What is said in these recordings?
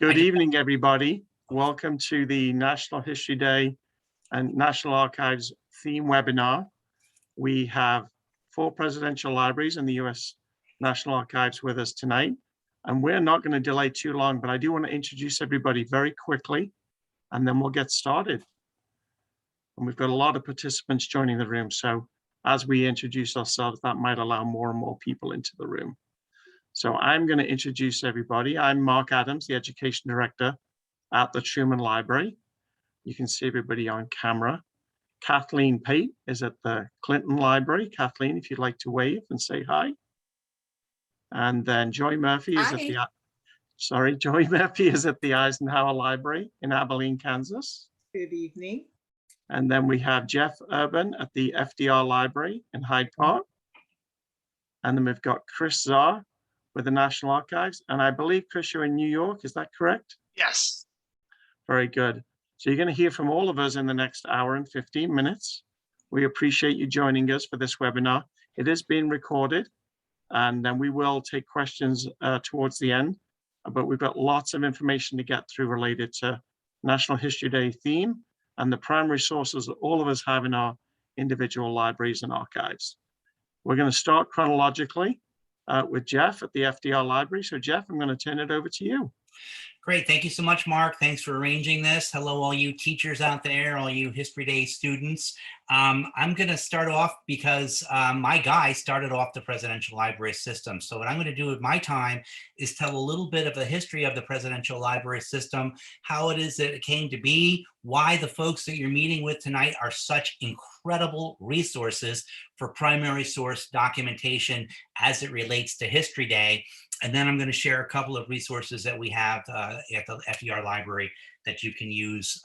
Good evening, everybody. Welcome to the National History Day and National Archives theme webinar. We have 4 presidential libraries in the U.S. National Archives with us tonight, and we're not going to delay too long, but I do want to introduce everybody very quickly, and then we'll get started. And we've got a lot of participants joining the room, so as we introduce ourselves, that might allow more and more people into the room. So I'm going to introduce everybody. I'm Mark Adams, the Education Director at the Truman Library. You can see everybody on camera. Kathleen Pate is at the Clinton Library. Kathleen, if you'd like to wave and say hi. And then Joy Murphy is at Joy Murphy is at the Eisenhower Library in Abilene, Kansas. Good evening. And then we have Jeff Urban at the FDR Library in Hyde Park. And then we've got Chris Czar with the National Archives. And I believe, Chris, you're in New York, is that correct? Yes. Very good. So you're going to hear from all of us in the next hour and 15 minutes. We appreciate you joining us for this webinar. It is being recorded, and then we will take questions towards the end. But we've got lots of information to get through related to National History Day theme and the primary sources that all of us have in our individual libraries and archives. We're going to start chronologically with Jeff at the FDR Library. So Jeff, I'm going to turn it over to you. Great. Thank you so much, Mark. Thanks for arranging this. Hello, all you teachers out there, all you History Day students. I'm going to start off because my guy started off the Presidential Library System. So what I'm going to do with my time is tell a little bit of the history of the Presidential Library System, how it is that it came to be, why the folks that you're meeting with tonight are such incredible resources for primary source documentation as it relates to History Day. And then I'm going to share a couple of resources that we have at the FDR Library that you can use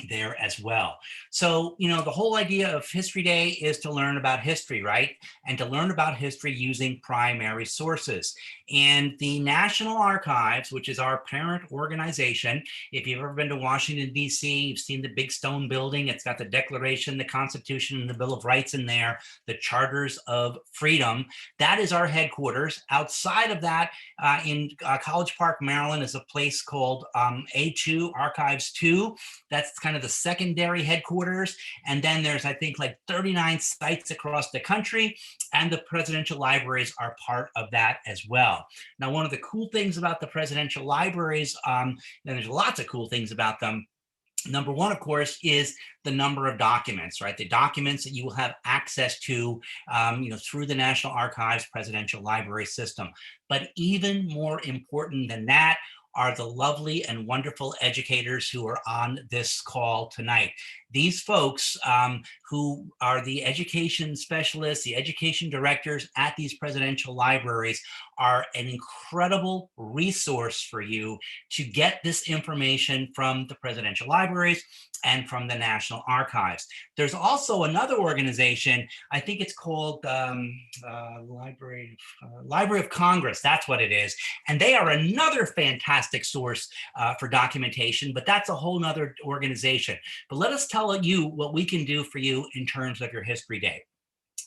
there as well. So, you know, the whole idea of History Day is to learn about history, right? And to learn about history using primary sources. And the National Archives, which is our parent organization, if you've ever been to Washington, D.C., you've seen the big stone building. It's got the Declaration, the Constitution, and the Bill of Rights in there, the Charters of Freedom. That is our headquarters. Outside of that, in College Park, Maryland, is a place called A2 Archives 2. That's kind of the secondary headquarters. And then there's, I think, like 39 sites across the country, and the presidential libraries are part of that as well. Now, one of the cool things about the presidential libraries, and there's lots of cool things about them. Number one, of course, is the number of documents, right? The documents that you will have access to, through the National Archives Presidential Library System. But even more important than that are the lovely and wonderful educators who are on this call tonight. These folks who are the education specialists, the education directors at these presidential libraries are an incredible resource for you to get this information from the presidential libraries and from the National Archives. There's also another organization, I think it's called Library of Congress, that's what it is. And they are another fantastic source for documentation, but that's a whole nother organization. But let us tell you what we can do for you in terms of your History Day.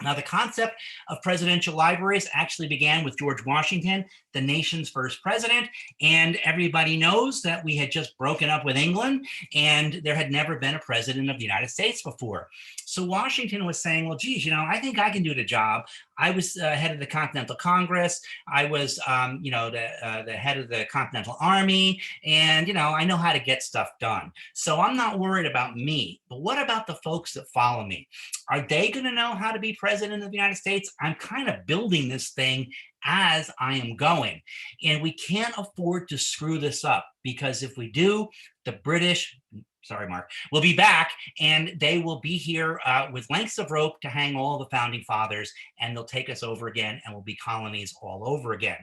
Now, the concept of presidential libraries actually began with George Washington, the nation's first president, and everybody knows that we had just broken up with England and there had never been a president of the United States before. So Washington was saying, well, geez, I think I can do the job. I was head of the Continental Congress. I was, the head of the Continental Army, and, I know how to get stuff done. So I'm not worried about me, but what about the folks that follow me? Are they going to know how to be president of the United States? I'm kind of building this thing as I am going. And we can't afford to screw this up, because if we do, the British, sorry, Mark, will be back, and they will be here with lengths of rope to hang all the founding fathers, and they'll take us over again, and we'll be colonies all over again.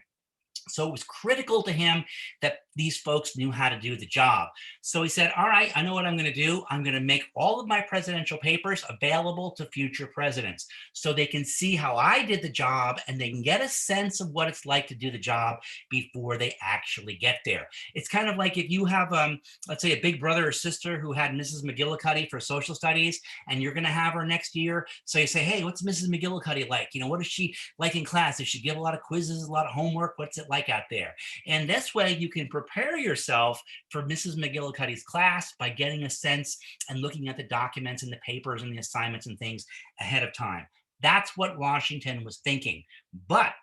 So it was critical to him that these folks knew how to do the job. So he said, all right, I know what I'm going to do. I'm going to make all of my presidential papers available to future presidents so they can see how I did the job, and they can get a sense of what it's like to do the job before they actually get there. It's kind of like if you have, let's say, a big brother or sister who had Mrs. McGillicuddy for social studies, and you're going to have her next year. So you say, hey, what's Mrs. McGillicuddy like? What is she like in class? Does she give a lot of quizzes, a lot of homework? What's it like out there? And this way you can prepare yourself for Mrs. McGillicuddy's class by getting a sense and looking at the documents and the papers and the assignments and things ahead of time. That's what Washington was thinking. But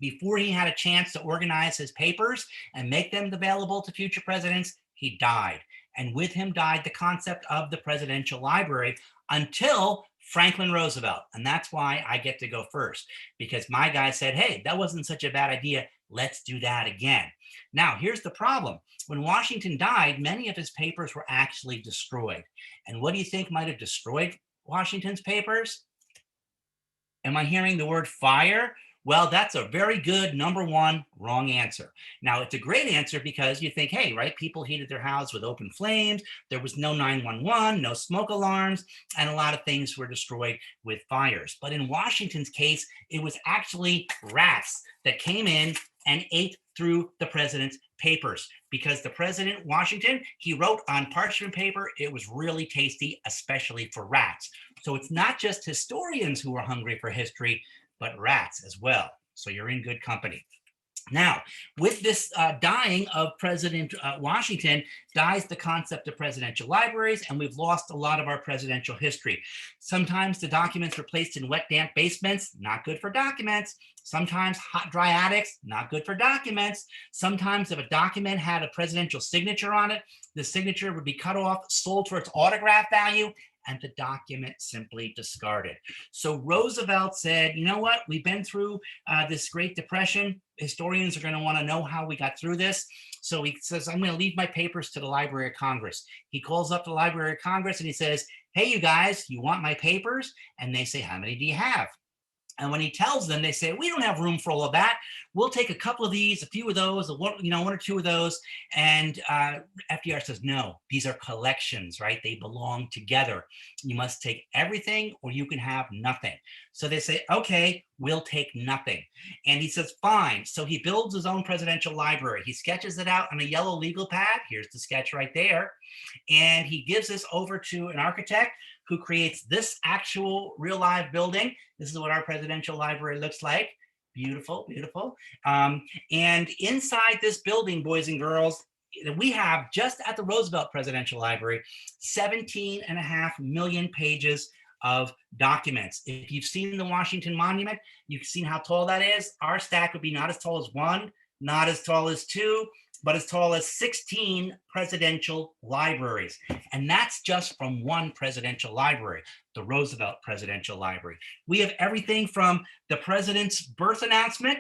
before he had a chance to organize his papers and make them available to future presidents, he died. And with him died the concept of the presidential library until Franklin Roosevelt. And that's why I get to go first, because my guy said, hey, that wasn't such a bad idea. Let's do that again. Now, here's the problem. When Washington died, many of his papers were actually destroyed. And what do you think might have destroyed Washington's papers? Am I hearing the word fire? Well, that's a very good number one wrong answer. Now, it's a great answer because you think, hey, right, people heated their house with open flames. There was no 911, no smoke alarms, and a lot of things were destroyed with fires. But in Washington's case, it was actually rats that came in and ate through the president's papers, because the president, Washington, he wrote on parchment paper. It was really tasty, especially for rats. So it's not just historians who are hungry for history, but rats as well. So you're in good company. Now, with this dying of President Washington, dies the concept of presidential libraries, and we've lost a lot of our presidential history. Sometimes the documents were placed in wet, damp basements, not good for documents. Sometimes hot, dry attics, not good for documents. Sometimes if a document had a presidential signature on it, the signature would be cut off, sold for its autograph value, and the document simply discarded. So Roosevelt said, you know what, we've been through this Great Depression. Historians are going to want to know how we got through this. So he says, I'm going to leave my papers to the Library of Congress. He calls up the Library of Congress and he says, hey, you guys, you want my papers? And they say, how many do you have? And when he tells them, they say, we don't have room for all of that. We'll take a couple of these, a few of those, one or two of those. And FDR says, no, these are collections, right? They belong together. You must take everything or you can have nothing. So they say, okay, we'll take nothing. And he says, fine. So he builds his own presidential library. He sketches it out on a yellow legal pad. Here's the sketch right there. And he gives this over to an architect who creates this actual real live building. This is what our presidential library looks like. Beautiful, beautiful. And inside this building, boys and girls, we have just at the Roosevelt Presidential Library, 17.5 million pages of documents. If you've seen the Washington Monument, you've seen how tall that is. Our stack would be not as tall as one, not as tall as two, but as tall as 16 presidential libraries. And that's just from one presidential library, the Roosevelt Presidential Library. We have everything from the president's birth announcement.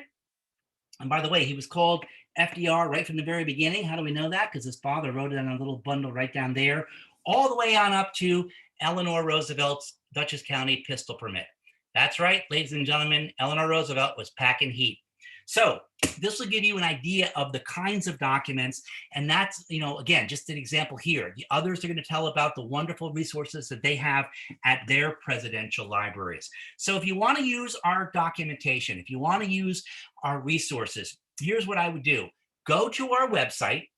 And by the way, he was called FDR right from the very beginning. How do we know that? Because his father wrote it on a little bundle right down there, all the way on up to Eleanor Roosevelt's Dutchess County pistol permit. That's right, ladies and gentlemen, Eleanor Roosevelt was packing heat. So this will give you an idea of the kinds of documents. And that's, again, just an example here. The others are going to tell about the wonderful resources that they have at their presidential libraries. So if you want to use our documentation, if you want to use our resources, here's what I would do. Go to our website,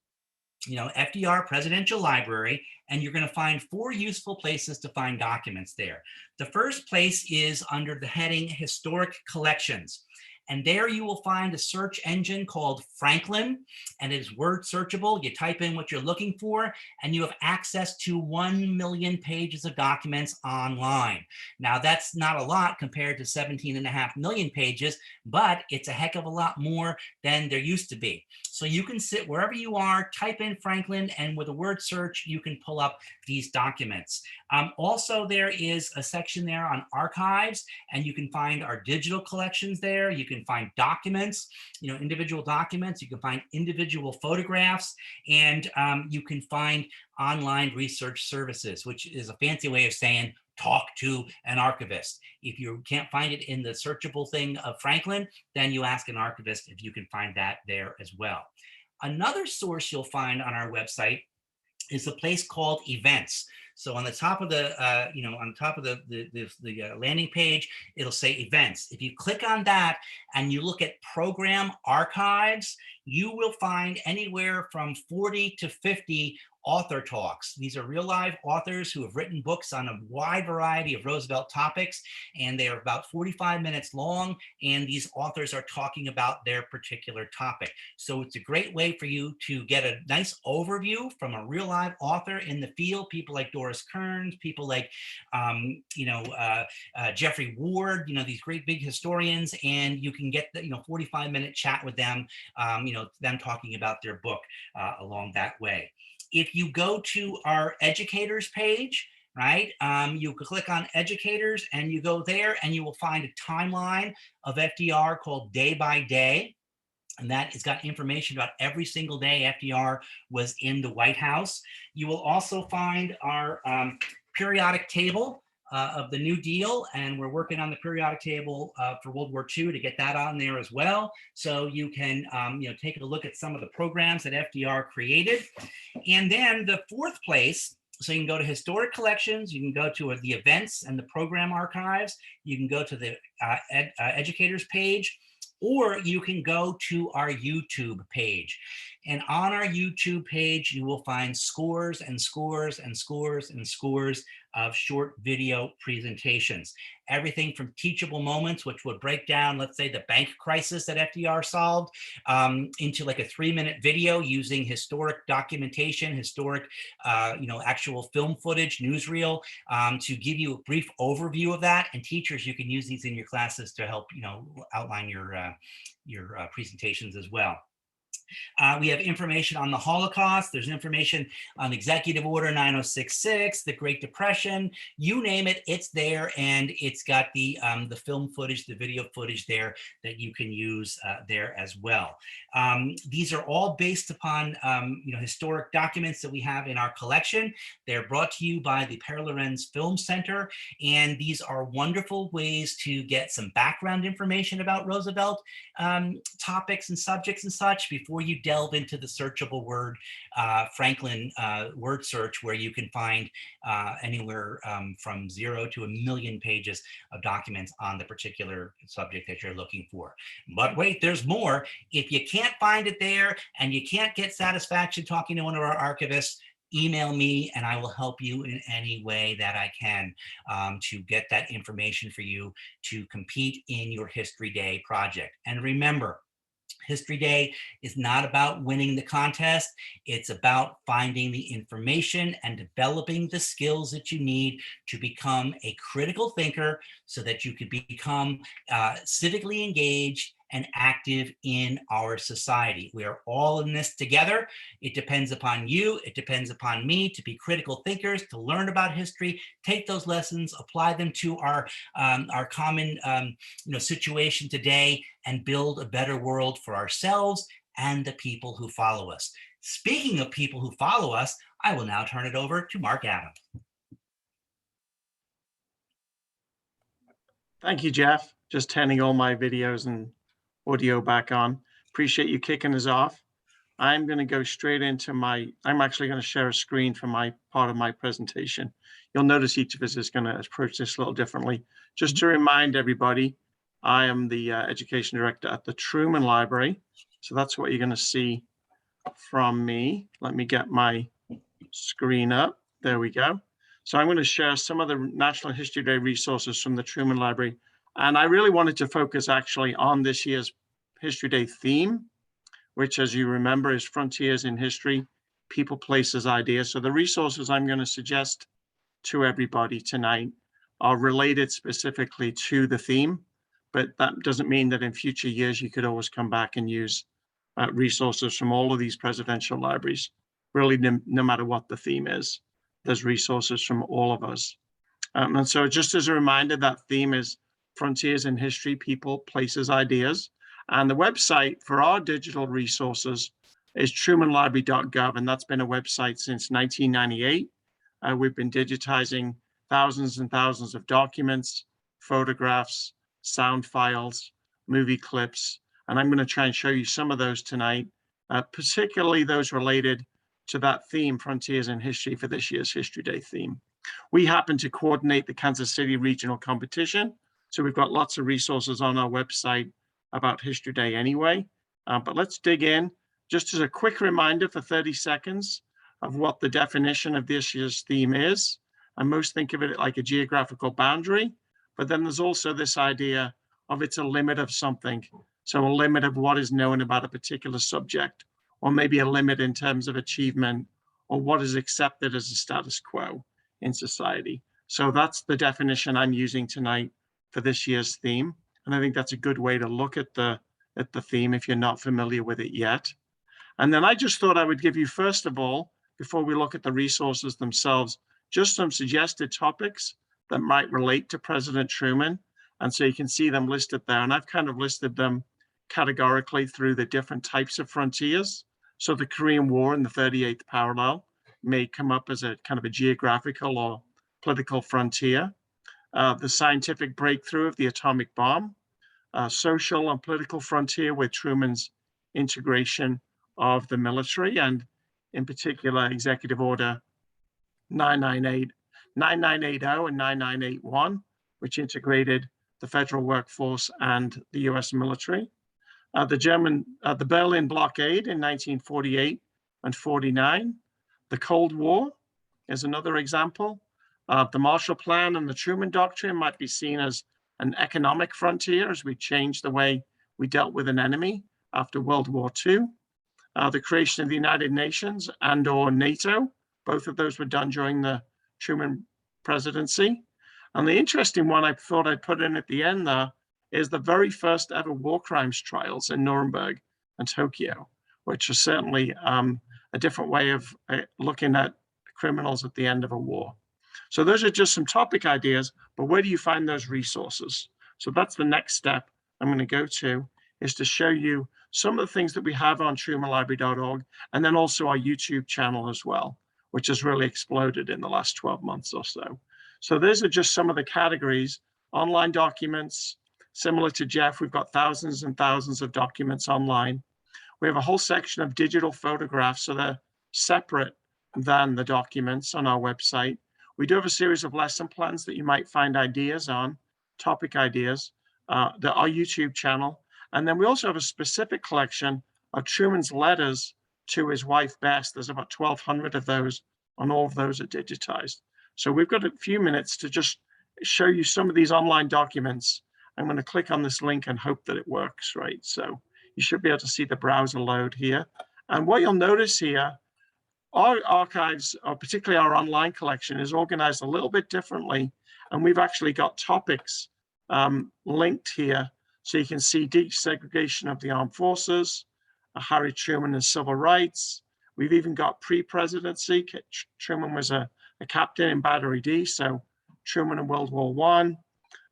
FDR Presidential Library, and you're going to find 4 useful places to find documents there. The first place is under the heading Historic Collections. And there you will find a search engine called Franklin, and it is word searchable. You type in what you're looking for, and you have access to 1 million pages of documents online. Now, that's not a lot compared to 17.5 million pages, but it's a heck of a lot more than there used to be. So you can sit wherever you are, type in Franklin, and with a word search, you can pull up these documents. Also, there is a section there on archives, and you can find our digital collections there. You can find documents, individual documents. You can find individual photographs, and you can find online research services, which is a fancy way of saying talk to an archivist. If you can't find it in the searchable thing of Franklin, then you ask an archivist if you can find that there as well. Another source you'll find on our website is a place called Events. So on the top of the, the landing page, it'll say Events. If you click on that and you look at Program Archives, you will find anywhere from 40 to 50 author talks. These are real live authors who have written books on a wide variety of Roosevelt topics, and they are about 45 minutes long, and these authors are talking about their particular topic. So it's a great way for you to get a nice overview from a real live author in the field, people like Doris Kearns, people like, Jeffrey Ward, these great big historians, and you can get the, 45-minute chat with them, them talking about their book along that way. If you go to our educators page, right, you click on educators and you go there and you will find a timeline of FDR called Day by Day. And that has got information about every single day FDR was in the White House. You will also find our periodic table of the New Deal, and we're working on the periodic table for World War II to get that on there as well. So you can take a look at some of the programs that FDR created. And then the fourth place, so you can go to historic collections, you can go to the events and the program archives, you can go to the educators page, or you can go to our YouTube page. And on our YouTube page, you will find scores and scores and scores and scores of short video presentations. Everything from teachable moments, which would break down, let's say, the bank crisis that FDR solved, into like a 3-minute video using historic documentation, historic, actual film footage, newsreel, to give you a brief overview of that. And teachers, you can use these in your classes to help, outline your presentations as well. We have information on the Holocaust. There's information on Executive Order 9066, the Great Depression, you name it, it's there, and it's got the film footage, the video footage there that you can use there as well. These are all based upon historic documents that we have in our collection. They're brought to you by the Pere Lorenz Film Center, and these are wonderful ways to get some background information about Roosevelt topics and subjects and such before you delve into the searchable word Franklin word search, where you can find anywhere from 0 to 1 million pages of documents on the particular subject that you're looking for. But wait, there's more. If you can't find it there and you can't get satisfaction talking to one of our archivists, email me and I will help you in any way that I can to get that information for you to compete in your History Day project. And remember, History Day is not about winning the contest. It's about finding the information and developing the skills that you need to become a critical thinker so that you can become civically engaged and active in our society. We are all in this together. It depends upon you. It depends upon me to be critical thinkers, to learn about history, take those lessons, apply them to our common situation today, and build a better world for ourselves and the people who follow us. Speaking of people who follow us, I will now turn it over to Mark Adams. Thank you, Jeff. Just turning all my videos and audio back on. Appreciate you kicking us off. I'm going to go straight into I'm actually going to share a screen for my part of my presentation. You'll notice each of us is going to approach this a little differently. Just to remind everybody, I am the education director at the Truman Library. So that's what you're going to see from me. Let me get my screen up. There we go. So I'm going to share some of the National History Day resources from the Truman Library. And I really wanted to focus actually on this year's History Day theme, which, as you remember, is Frontiers in History, People, Places, Ideas. So the resources I'm going to suggest to everybody tonight are related specifically to the theme, but that doesn't mean that in future years you could always come back and use resources from all of these presidential libraries, really no matter what the theme is. There's resources from all of us. And so just as a reminder, that theme is Frontiers in History, People, Places, Ideas. And the website for our digital resources is trumanlibrary.gov, and that's been a website since 1998. We've been digitizing thousands and thousands of documents, photographs, sound files, movie clips, and I'm going to try and show you some of those tonight, particularly those related to that theme, Frontiers in History, for this year's History Day theme. We happen to coordinate the Kansas City regional competition, so we've got lots of resources on our website about History Day anyway. But let's dig in. Just as a quick reminder for 30 seconds, of what the definition of this year's theme is. And most think of it like a geographical boundary, but then there's also this idea of it's a limit of something. So a limit of what is known about a particular subject, or maybe a limit in terms of achievement, or what is accepted as a status quo in society. So that's the definition I'm using tonight for this year's theme. And I think that's a good way to look at the theme if you're not familiar with it yet. And then I just thought I would give you, first of all, before we look at the resources themselves, just some suggested topics that might relate to President Truman. And so you can see them listed there. And I've kind of listed them categorically through the different types of frontiers. So the Korean War and the 38th parallel may come up as a kind of a geographical or political frontier. The scientific breakthrough of the atomic bomb, social and political frontier with Truman's integration of the military, and in particular, Executive Order 9980 and 9981, which integrated the federal workforce and the US military. The Berlin blockade in 1948 and 49. The Cold War is another example. The Marshall Plan and the Truman Doctrine might be seen as an economic frontier as we changed the way we dealt with an enemy after World War II. The creation of the United Nations and/or NATO, both of those were done during the Truman presidency. And the interesting one I thought I'd put in at the end there is the very first ever war crimes trials in Nuremberg and Tokyo, which is certainly a different way of looking at criminals at the end of a war. So those are just some topic ideas, but where do you find those resources? So that's the next step I'm going to go to, is to show you some of the things that we have on trumanlibrary.org, and then also our YouTube channel as well, which has really exploded in the last 12 months or so. So those are just some of the categories. Online documents, similar to Jeff, we've got thousands and thousands of documents online. We have a whole section of digital photographs, so they're separate than the documents on our website. We do have a series of lesson plans that you might find ideas on, topic ideas, our YouTube channel. And then we also have a specific collection of Truman's letters to his wife, Bess. There's about 1,200 of those, and all of those are digitized. So we've got a few minutes to just show you some of these online documents. I'm going to click on this link and hope that it works, right? So you should be able to see the browser load here. And what you'll notice here, our archives, or particularly our online collection, is organized a little bit differently. And we've actually got topics linked here. So you can see desegregation of the armed forces, Harry Truman and civil rights. We've even got pre-presidency. Truman was a captain in Battery D, so Truman in World War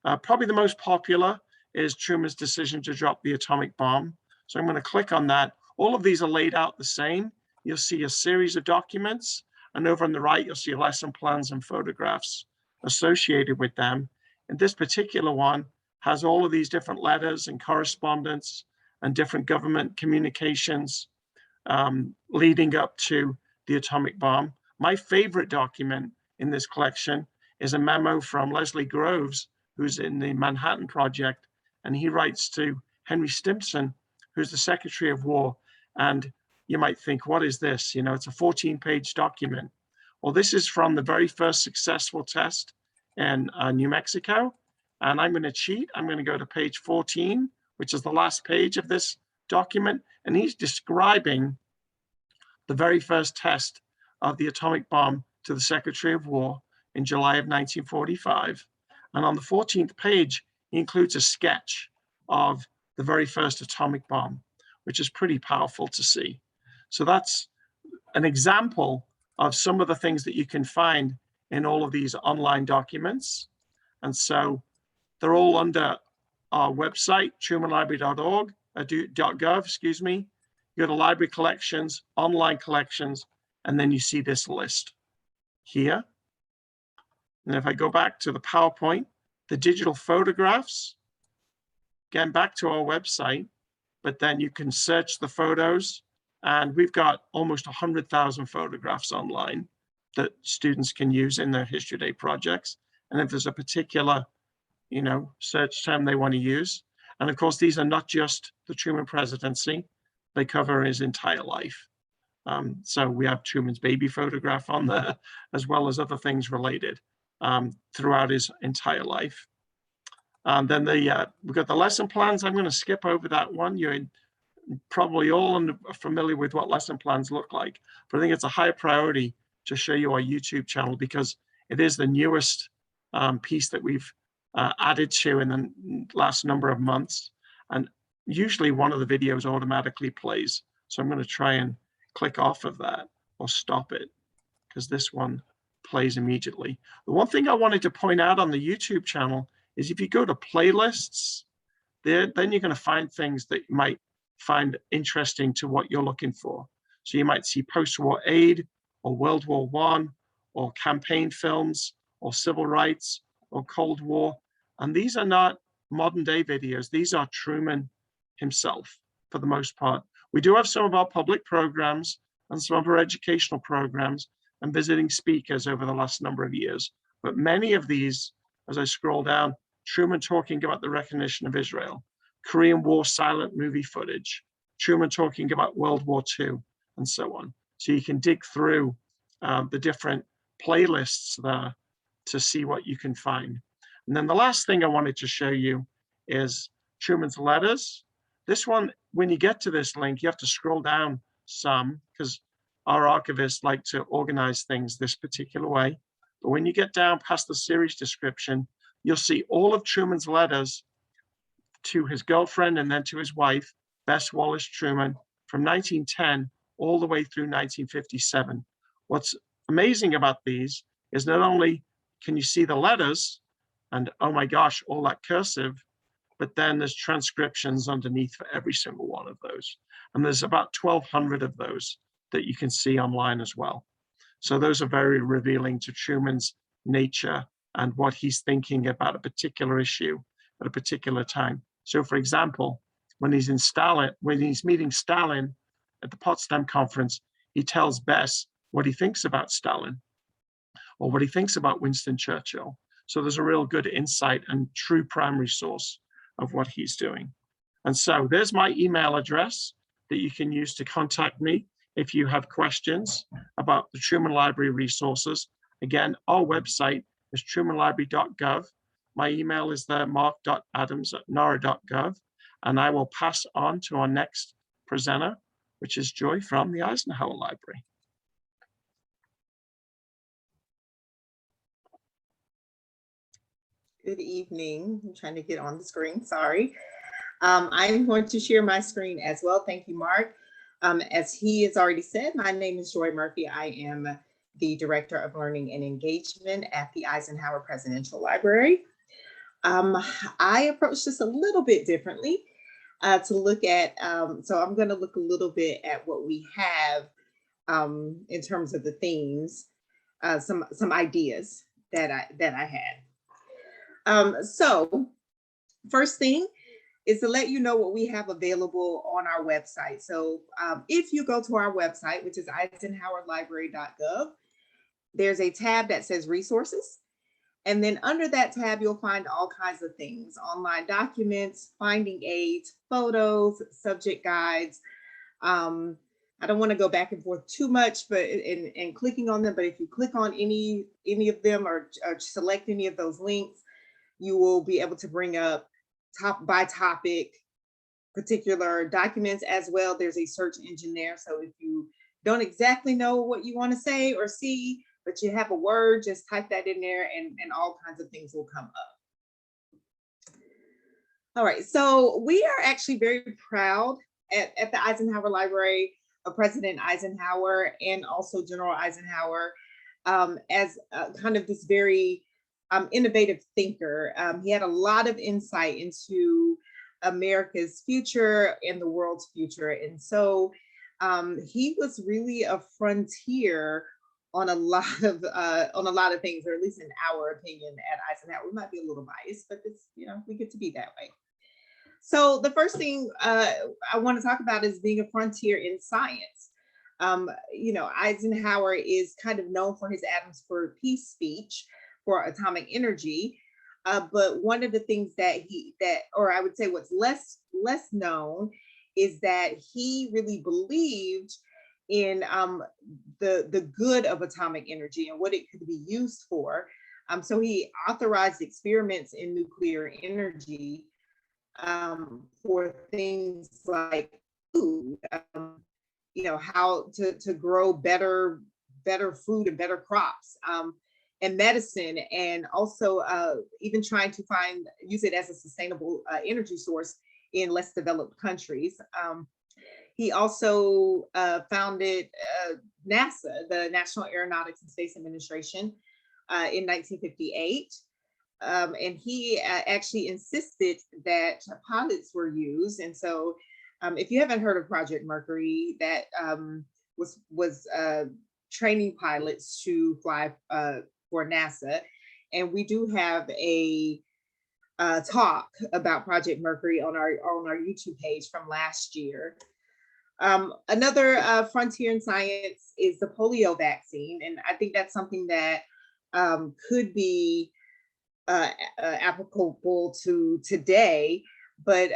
I. Probably the most popular is Truman's decision to drop the atomic bomb. So I'm going to click on that. All of these are laid out the same. You'll see a series of documents, and over on the right, you'll see lesson plans and photographs associated with them. And this particular one has all of these different letters and correspondence and different government communications leading up to the atomic bomb. My favorite document in this collection is a memo from Leslie Groves, who's in the Manhattan Project, and he writes to Henry Stimson, who's the Secretary of War. And you might think, what is this? You know, it's a 14-page document. Well, this is from the very first successful test in New Mexico. And I'm going to cheat. I'm going to go to page 14, which is the last page of this document. And he's describing the very first test of the atomic bomb to the Secretary of War in July of 1945. And on the 14th page, he includes a sketch of the very first atomic bomb, which is pretty powerful to see. So that's an example of some of the things that you can find in all of these online documents. And so they're all under our website, trumanlibrary.org, .gov, excuse me. You go to library collections, online collections, and then you see this list here. And if I go back to the PowerPoint, the digital photographs, again, back to our website, but then you can search the photos, and we've got almost 100,000 photographs online that students can use in their History Day projects. And if there's a particular, search term they want to use. And of course, these are not just the Truman presidency, they cover his entire life. So we have Truman's baby photograph on there, as well as other things related throughout his entire life. Then we've got the lesson plans. I'm going to skip over that one. You're probably all familiar with what lesson plans look like, but I think it's a high priority to show you our YouTube channel because it is the newest piece that we've added to in the last number of months. And usually one of the videos automatically plays. So I'm going to try and click off of that or stop it because this one plays immediately. The one thing I wanted to point out on the YouTube channel is if you go to playlists, then you're going to find things that you might find interesting to what you're looking for. So you might see post-war aid or World War I or campaign films or civil rights or Cold War. And these are not modern day videos. These are Truman himself for the most part. We do have some of our public programs and some of our educational programs and visiting speakers over the last number of years. But many of these, as I scroll down, Truman talking about the recognition of Israel, Korean War silent movie footage, Truman talking about World War II, and so on. So you can dig through the different playlists there to see what you can find. And then the last thing I wanted to show you is Truman's letters. This one, when you get to this link, you have to scroll down some because our archivists like to organize things this particular way. But when you get down past the series description, you'll see all of Truman's letters to his girlfriend and then to his wife, Bess Wallace Truman, from 1910 all the way through 1957. What's amazing about these is not only can you see the letters and, oh my gosh, all that cursive, but then there's transcriptions underneath for every single one of those. And there's about 1,200 of those that you can see online as well. So those are very revealing to Truman's nature and what he's thinking about a particular issue at a particular time. So for example, when he's meeting Stalin at the Potsdam Conference, he tells Bess what he thinks about Stalin or what he thinks about Winston Churchill. So there's a real good insight and true primary source of what he's doing. And so there's my email address that you can use to contact me if you have questions about the Truman Library resources. Again, our website is trumanlibrary.gov. My email is there, mark.adams@nara.gov, and I will pass on to our next presenter, which is Joy from the Eisenhower Library. Good evening. I'm trying to get on the screen, sorry. I'm going to share my screen as well. Thank you, Mark. As he has already said, my name is Joy Murphy. I am the Director of Learning and Engagement at the Eisenhower Presidential Library. I approached this a little bit differently to look at, so I'm going to look a little bit at what we have in terms of the themes, some ideas that I had. So first thing is to let you know what we have available on our website. So if you go to our website, which is eisenhowerlibrary.gov, there's a tab that says resources. And then under that tab, you'll find all kinds of things: online documents, finding aids, photos, subject guides. I don't want to go back and forth too much, but and clicking on them. But if you click on any of them or select any of those links, you will be able to bring up top by topic particular documents as well. There's a search engine there. So if you don't exactly know what you want to say or see, but you have a word, just type that in there and all kinds of things will come up. All right, so we are actually very proud at the Eisenhower Library of President Eisenhower and also General Eisenhower as kind of this very innovative thinker. He had a lot of insight into America's future and the world's future. And so he was really a frontier on a lot of things, or at least in our opinion at Eisenhower. We might be a little biased, but it's, we get to be that way. So the first thing I want to talk about is being a frontier in science. Eisenhower is kind of known for his Atoms for Peace speech for atomic energy. But one of the things or I would say what's less known is that he really believed in the good of atomic energy and what it could be used for. So he authorized experiments in nuclear energy for things like food, how to grow better food and better crops, and medicine, and also even trying to use it as a sustainable energy source in less developed countries. He also founded NASA, the National Aeronautics and Space Administration, in 1958. And he actually insisted that pilots were used. And so if you haven't heard of Project Mercury, that was training pilots to fly for NASA. And we do have a talk about Project Mercury on our YouTube page from last year. Another frontier in science is the polio vaccine. And I think that's something that could be applicable to today. But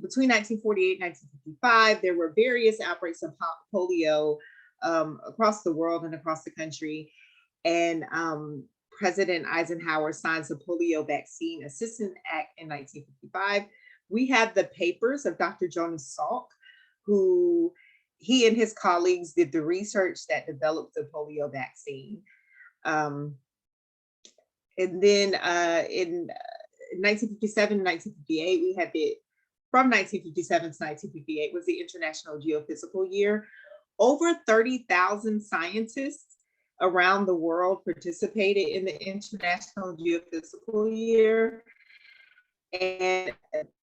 between 1948 and 1955, there were various outbreaks of polio across the world and across the country. And President Eisenhower signs the Polio Vaccine Assistance Act in 1955. We have the papers of Dr. Jonas Salk, who he and his colleagues did the research that developed the polio vaccine. And then in 1957 and 1958, we had from 1957 to 1958 was the International Geophysical Year. Over 30,000 scientists around the world participated in the International Geophysical Year. And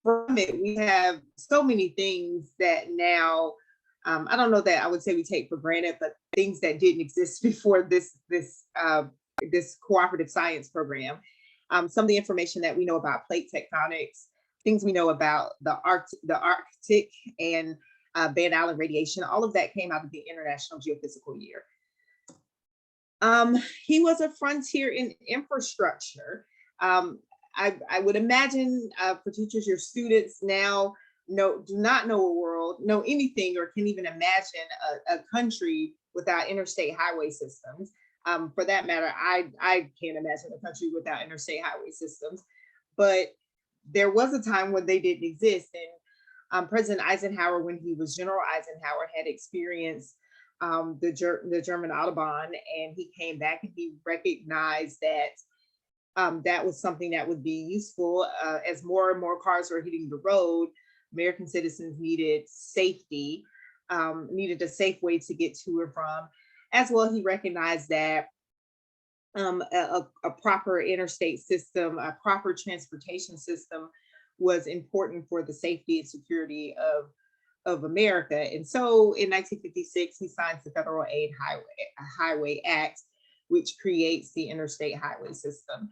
from it, we have so many things that now, I don't know that I would say we take for granted, but things that didn't exist before this cooperative science program. Some of the information that we know about plate tectonics, things we know about the Arctic and Van Allen radiation, all of that came out of the International Geophysical Year. He was a frontier in infrastructure. I would imagine for teachers, your students now do not know anything or can even imagine a country without interstate highway systems. For that matter, I can't imagine a country without interstate highway systems, but there was a time when they didn't exist. And President Eisenhower, when he was General Eisenhower, had experienced the German Autobahn, and he came back and he recognized that that was something that would be useful as more and more cars were hitting the road. American citizens needed safety, needed a safe way to get to and from. As well, he recognized that a proper interstate system, a proper transportation system was important for the safety and security of America. And so in 1956, he signs the Federal Aid Highway Act, which creates the interstate highway system.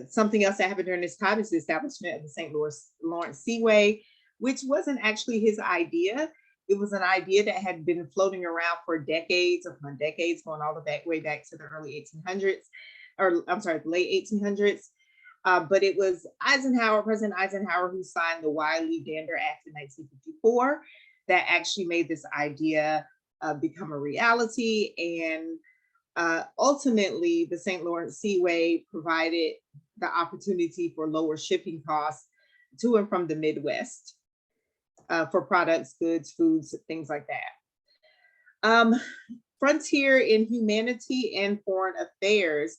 Something else that happened during this time is the establishment of the St. Lawrence Seaway, which wasn't actually his idea. It was an idea that had been floating around for decades upon decades, going all the way back to the early 1800s, or I'm sorry, the late 1800s. But it was President Eisenhower, who signed the Wiley-Dander Act in 1954 that actually made this idea become a reality. And ultimately, the St. Lawrence Seaway provided the opportunity for lower shipping costs to and from the Midwest for products, goods, foods, things like that. Frontier in humanity and foreign affairs.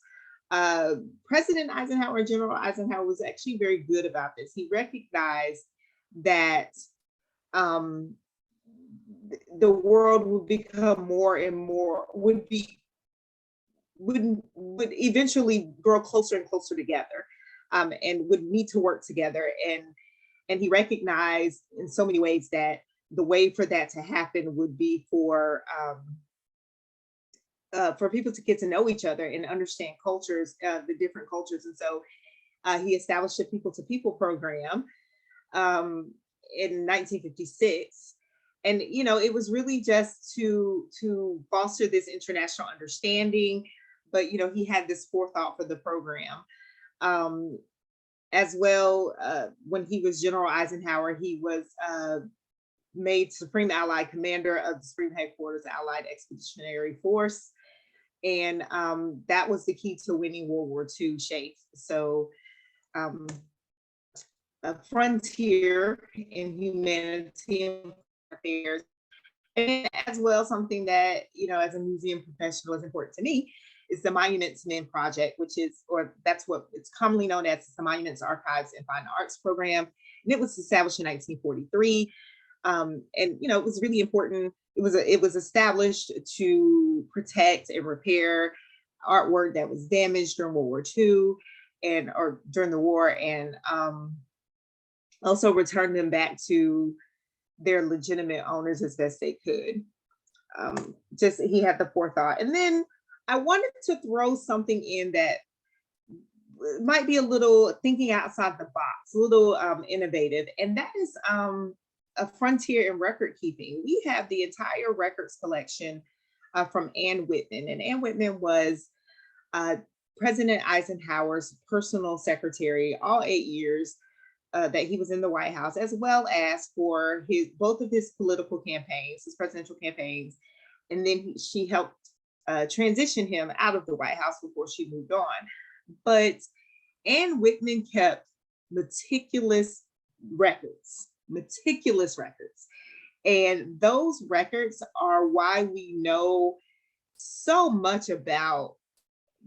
President Eisenhower and General Eisenhower was actually very good about this. He recognized that the world would become more and more, would eventually grow closer and closer together, and would need to work together. And he recognized in so many ways that the way for that to happen would be for people to get to know each other and understand cultures, the different cultures. And so he established a People to People program in 1956. And, it was really just to foster this international understanding. But, he had this forethought for the program. As well, when he was General Eisenhower, he was made Supreme Allied Commander of the Supreme Headquarters Allied Expeditionary Force. And that was the key to winning World War II, SHAEF. So a frontier in humanitarian affairs, and as well something that, you know, as a museum professional is important to me, is the Monuments Men Project, which is, or that's what it's commonly known as, the Monuments, Archives, and Fine Arts Program. And it was established in 1943. And, you know, it was really important. It was established to protect and repair artwork that was damaged during World War II or during the war, and also return them back to their legitimate owners as best they could. Just, he had the forethought. And then I wanted to throw something in that might be a little thinking outside the box, a little innovative, and that is a frontier in record keeping. We have the entire records collection from Ann Whitman, and Ann Whitman was President Eisenhower's personal secretary all 8 years that he was in the White House, as well as for both of his political campaigns, his presidential campaigns. And then she helped transition him out of the White House before she moved on. But Ann Whitman kept meticulous records. And those records are why we know so much about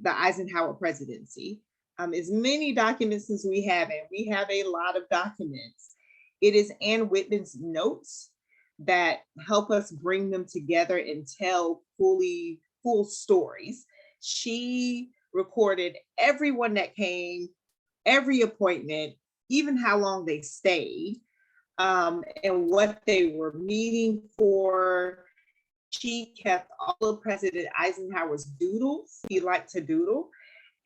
the Eisenhower presidency. As many documents as we have, and we have a lot of documents, it is Ann Whitman's notes that help us bring them together and tell full stories. She recorded everyone that came, every appointment, even how long they stayed, and what they were meeting for. She kept all of President Eisenhower's doodles. He liked to doodle.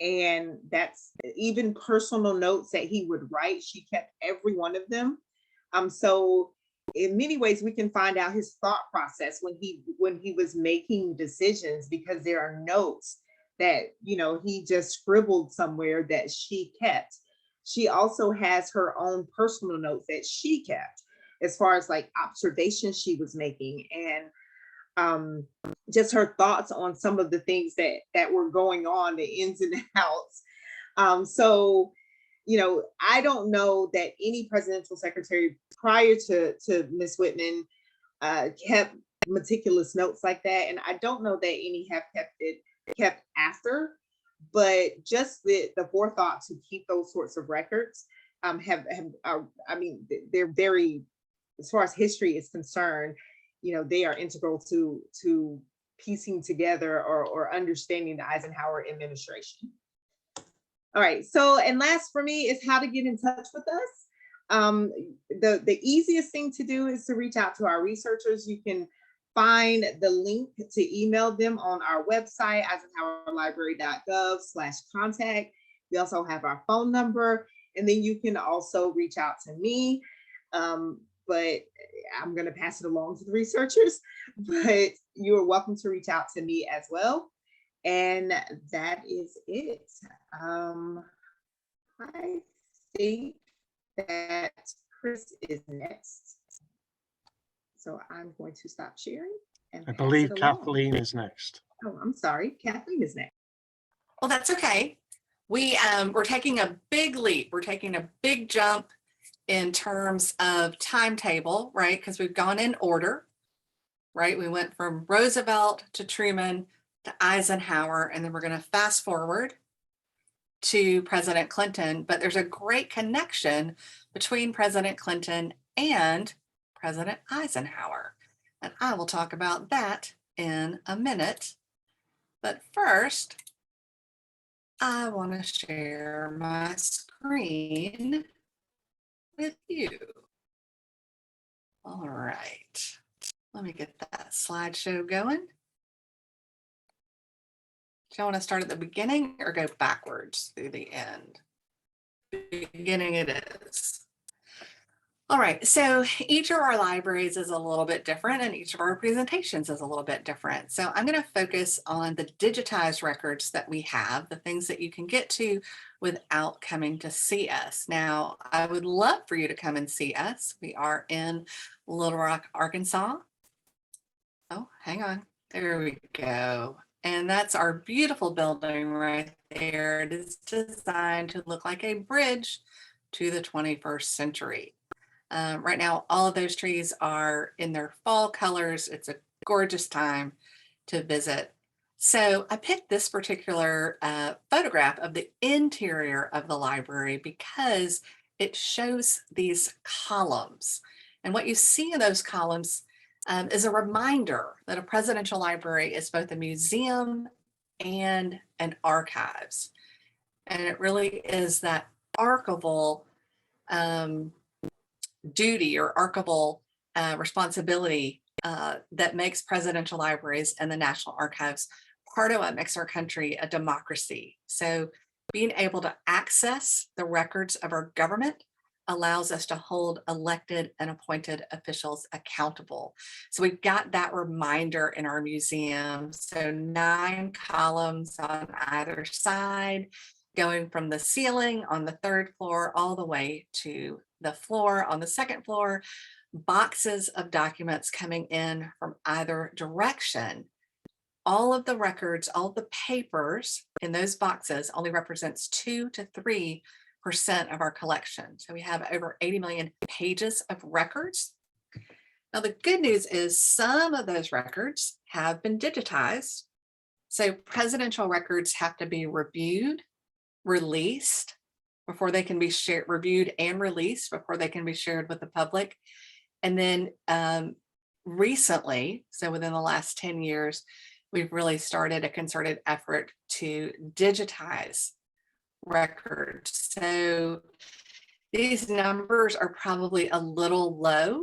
And that's even personal notes that he would write. She kept every one of them. So in many ways, we can find out his thought process when he was making decisions, because there are notes that, you know, he just scribbled somewhere that she kept. She also has her own personal notes that she kept as far as like observations she was making, and just her thoughts on some of the things that were going on, the ins and outs. So, you know, I don't know that any presidential secretary prior to Ms. Whitman kept meticulous notes like that, and I don't know that any have kept after. But just the forethought to keep those sorts of records I mean, they're very, as far as history is concerned, you know, they are integral to piecing together or understanding the Eisenhower administration. All right, so, and last for me is how to get in touch with us. The easiest thing to do is to reach out to our researchers. You can find the link to email them on our website, eisenhowerlibrary.gov/contact. We also have our phone number, and then you can also reach out to me. But I'm going to pass it along to the researchers, but you are welcome to reach out to me as well. And that is it. I think that Chris is next. So I'm going to stop sharing. And I pass believe it along. Kathleen is next. Oh, I'm sorry. Kathleen is next. Well, that's okay. We're taking a big leap. We're taking a big jump in terms of timetable, right? Because we've gone in order, right? We went from Roosevelt to Truman to Eisenhower, and then we're going to fast forward to President Clinton. But there's a great connection between President Clinton and President Eisenhower. And I will talk about that in a minute. But first, I want to share my screen with you. All right, let me get that slideshow going. Do you want to start at the beginning or go backwards through the end? Beginning it is. All right, so each of our libraries is a little bit different, and each of our presentations is a little bit different. So I'm going to focus on the digitized records that we have, the things that you can get to without coming to see us. Now, I would love for you to come and see us. We are in Little Rock, Arkansas. Oh, hang on. There we go. And that's our beautiful building right there. It is designed to look like a bridge to the 21st century. Right now, all of those trees are in their fall colors. It's a gorgeous time to visit. So I picked this particular photograph of the interior of the library because it shows these columns. And what you see in those columns is a reminder that a presidential library is both a museum and an archives. And it really is that archival duty or archival responsibility that makes presidential libraries and the National Archives part of what makes our country a democracy. So being able to access the records of our government allows us to hold elected and appointed officials accountable. So we've got that reminder in our museum. So 9 columns on either side, going from the ceiling on the 3rd floor all the way to the floor on the 2nd floor, boxes of documents coming in from either direction. All of the records, all the papers in those boxes only represents 2 to 3% of our collection. So we have over 80 million pages of records. Now, the good news is some of those records have been digitized. So presidential records have to be reviewed, released before they can be shared, reviewed and released before they can be shared with the public. And then recently, so within the last 10 years, we've really started a concerted effort to digitize records. So these numbers are probably a little low.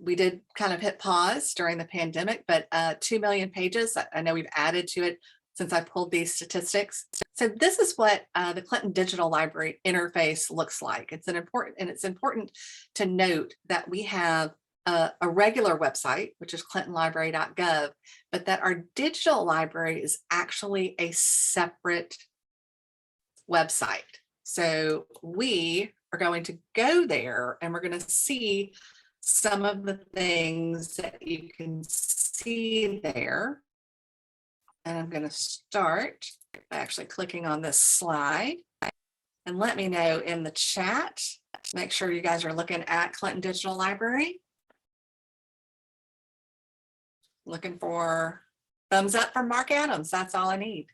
We did kind of hit pause during the pandemic, but 2 million pages, I know we've added to it since I pulled these statistics. So this is what the Clinton Digital Library interface looks like. It's important to note that we have a regular website, which is clintonlibrary.gov, but that our digital library is actually a separate website. So we are going to go there and we're going to see some of the things that you can see there. And I'm going to start by actually clicking on this slide. And let me know in the chat, make sure you guys are looking at Clinton Digital Library. Looking for thumbs up from Mark Adams. That's all I need.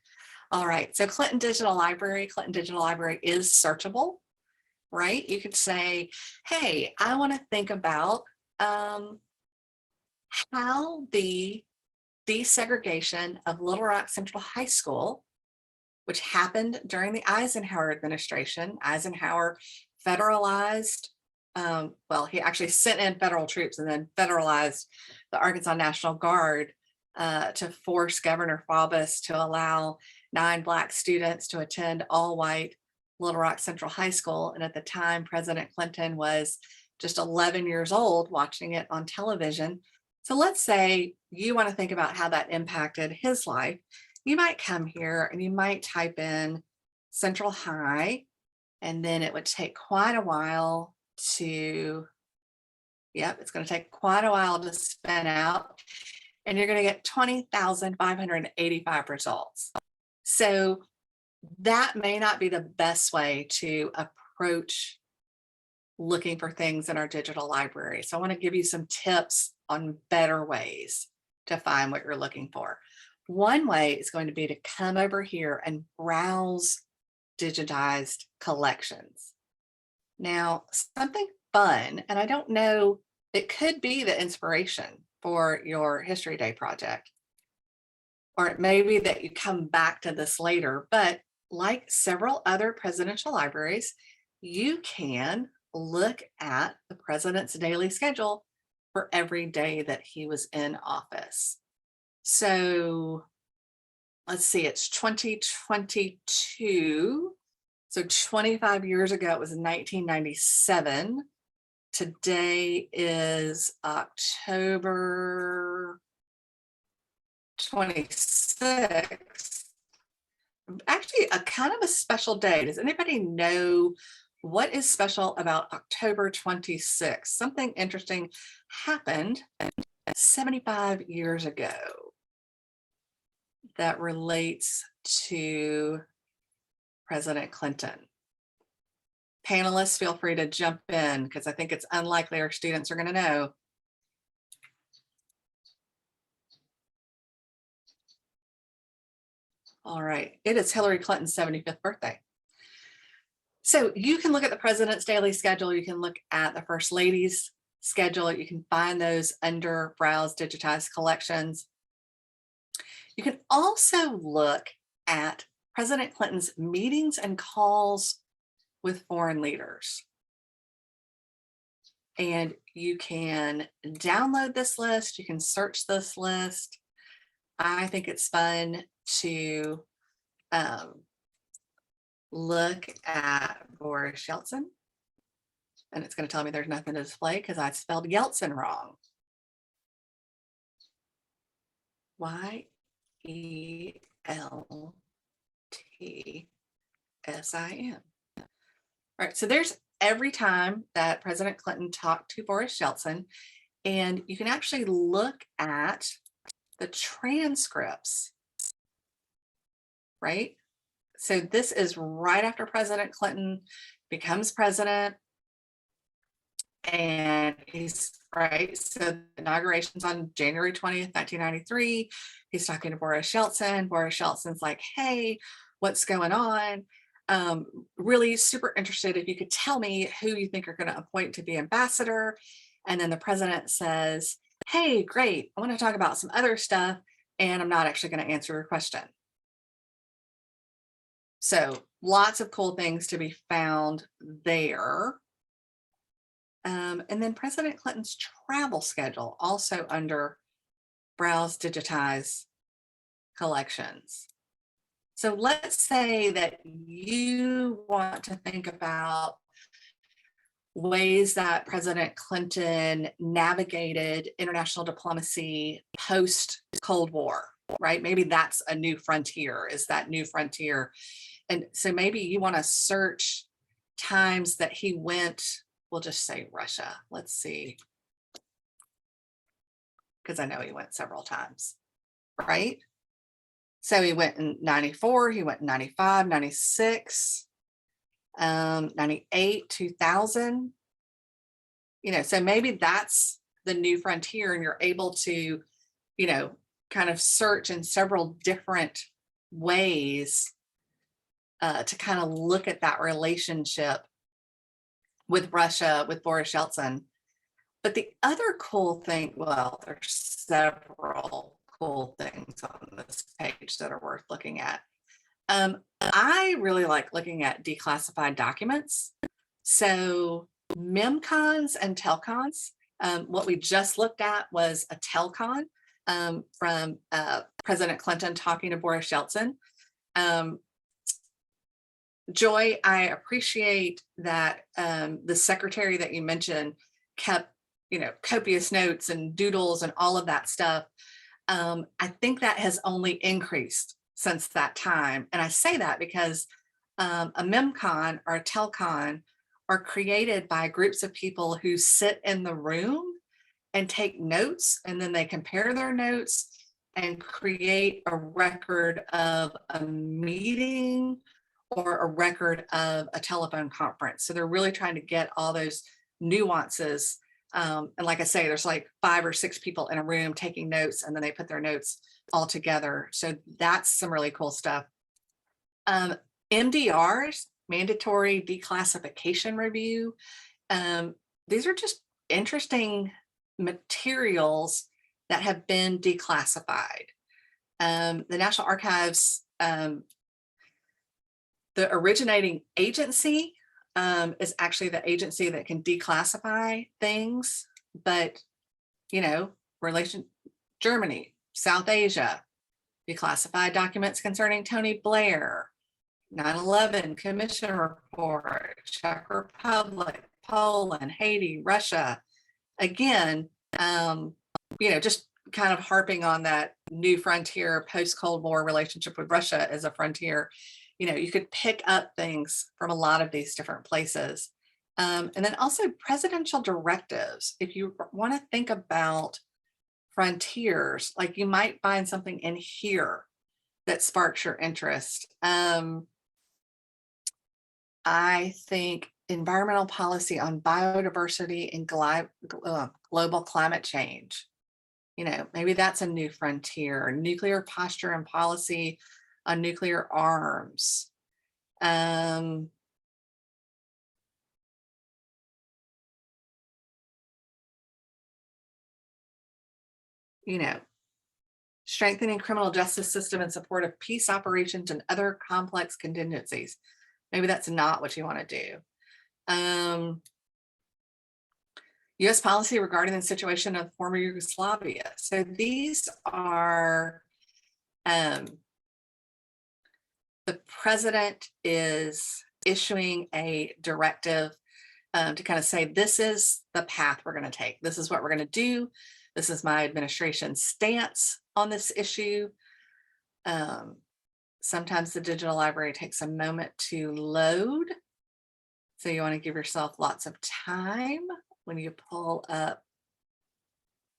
All right, so Clinton Digital Library is searchable, right? You could say, hey, I want to think about how the desegregation of Little Rock Central High School, which happened during the Eisenhower administration. Eisenhower federalized, well, he actually sent in federal troops and then federalized the Arkansas National Guard to force Governor Faubus to allow 9 Black students to attend all-white Little Rock Central High School. And at the time, President Clinton was just 11 years old watching it on television. So let's say you want to think about how that impacted his life. You might come here and you might type in Central High, and then it would take quite a while to, it's going to take quite a while to spin out, and you're going to get 20,585 results. So that may not be the best way to approach looking for things in our digital library. So I want to give you some tips on better ways to find what you're looking for. One way is going to be to come over here and browse digitized collections. Now, something fun, and I don't know, it could be the inspiration for your History Day project, or it may be that you come back to this later, but like several other presidential libraries, you can look at the president's daily schedule for every day that he was in office. So let's see, it's 2022. So 25 years ago, it was 1997. Today is October 26th. actually a kind of a special day. Does anybody know what is special about October 26th? Something interesting happened 75 years ago that relates to President Clinton. Panelists, feel free to jump in because I think it's unlikely our students are going to know. All right, it is Hillary Clinton's 75th birthday. So you can look at the president's daily schedule. You can look at the first lady's schedule. You can find those under Browse Digitized Collections. You can also look at President Clinton's meetings and calls with foreign leaders. And you can download this list. You can search this list. I think it's fun to look at Boris Yeltsin. And it's going to tell me there's nothing to display because I spelled Yeltsin wrong. Y-E-L-T-S-I-N. All right, so there's every time that President Clinton talked to Boris Yeltsin, and you can actually look at the transcripts, right? So this is right after President Clinton becomes president, and he's right. So the inauguration's on January 20th, 1993. He's talking to Boris Yeltsin. Boris Yeltsin's like, hey, what's going on? Really super interested if you could tell me who you think are going to appoint to be ambassador. And then the president says, hey, great, I want to talk about some other stuff, and I'm not actually going to answer your question. So lots of cool things to be found there. And then President Clinton's travel schedule, also under Browse Digitize Collections. So let's say that you want to think about ways that President Clinton navigated international diplomacy post-Cold War, right? Maybe that's a new frontier, is that new frontier. And so maybe you want to search times that he went, we'll just say Russia. Let's see. Because I know he went several times, right? So he went in 94, he went in 95, 96, 98, 2000. You know, so maybe that's the new frontier, and you're able to, you know, kind of search in several different ways to kind of look at that relationship with Russia, with Boris Yeltsin. But the other cool thing, well, there's several cool things on this page that are worth looking at. I really like looking at declassified documents. So MemCons and Telcons, what we just looked at was a Telcon from President Clinton talking to Boris Yeltsin. Joy, I appreciate that the secretary that you mentioned kept, you know, copious notes and doodles and all of that stuff. I think that has only increased since that time. And I say that because a MemCon or a Telcon are created by groups of people who sit in the room and take notes, and then they compare their notes and create a record of a meeting or a record of a telephone conference. So they're really trying to get all those nuances. And like I say, there's like 5 or 6 people in a room taking notes, and then they put their notes all together. So that's some really cool stuff. MDRs, Mandatory Declassification Review. These are just interesting materials that have been declassified. The National Archives, the originating agency is actually the agency that can declassify things, but, you know, Germany, South Asia, declassified documents concerning Tony Blair, 9/11 Commission Report, Czech Republic, Poland, Haiti, Russia. Again, you know, just kind of harping on that new frontier, post-Cold War relationship with Russia as a frontier, you know, you could pick up things from a lot of these different places. And then also presidential directives. If you want to think about frontiers, like you might find something in here that sparks your interest. I think environmental policy on biodiversity and global climate change. You know, maybe that's a new frontier. Nuclear posture and policy on nuclear arms. You know, strengthening criminal justice system in support of peace operations and other complex contingencies. Maybe that's not what you want to do. U.S. policy regarding the situation of former Yugoslavia. So these are, the president is issuing a directive to kind of say, this is the path we're going to take. This is what we're going to do. This is my administration's stance on this issue. Sometimes the digital library takes a moment to load. So you want to give yourself lots of time when you pull up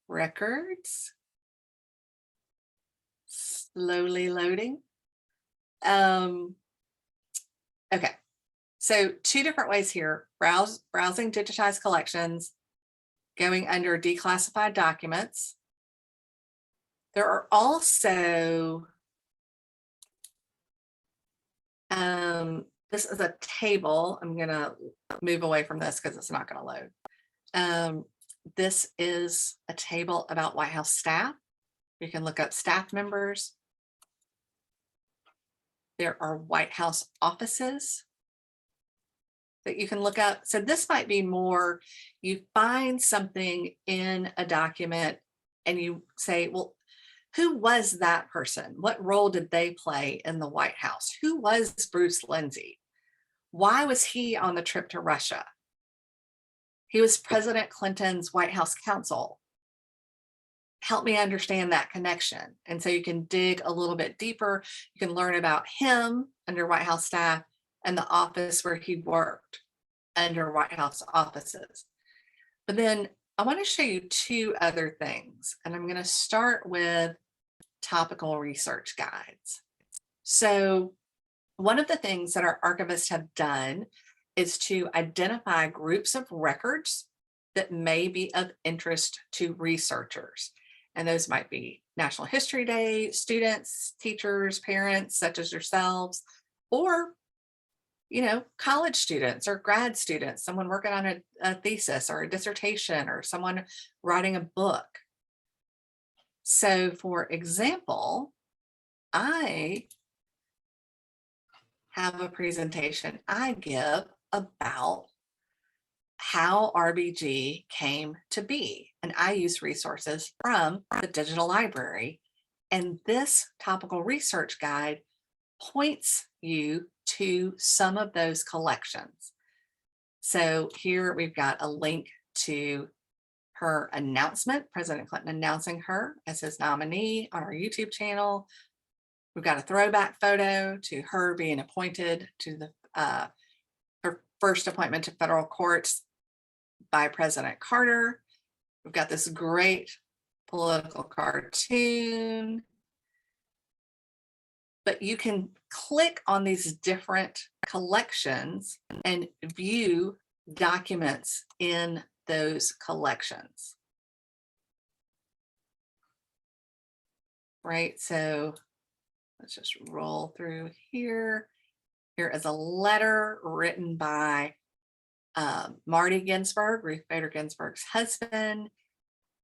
records. Slowly loading. Okay, so two different ways here. Browsing digitized collections, going under declassified documents. There are also, this is a table. I'm gonna move away from this because it's not gonna load. This is a table about White House staff. You can look up staff members. There are White House offices that you can look up. So this might be more, you find something in a document and you say, well, who was that person? What role did they play in the White House? Who was Bruce Lindsay? Why was he on the trip to Russia? He was President Clinton's White House counsel. Help me understand that connection. And so you can dig a little bit deeper. You can learn about him under White House staff and the office where he worked under White House offices. But then I want to show you two other things. And I'm going to start with topical research guides. So one of the things that our archivists have done is to identify groups of records that may be of interest to researchers. And those might be National History Day students, teachers, parents, such as yourselves, or, you know, college students or grad students, someone working on a thesis or a dissertation or someone writing a book. So for example, I have a presentation I give about how RBG came to be. And I use resources from the digital library. And this topical research guide points you to some of those collections. So here we've got a link to her announcement, President Clinton announcing her as his nominee on our YouTube channel. We've got a throwback photo to her being appointed to the her first appointment to federal courts by President Carter. We've got this great political cartoon. But you can click on these different collections and view documents in those collections. Right, so let's just roll through here. Here is a letter written by Marty Ginsburg, Ruth Bader Ginsburg's husband,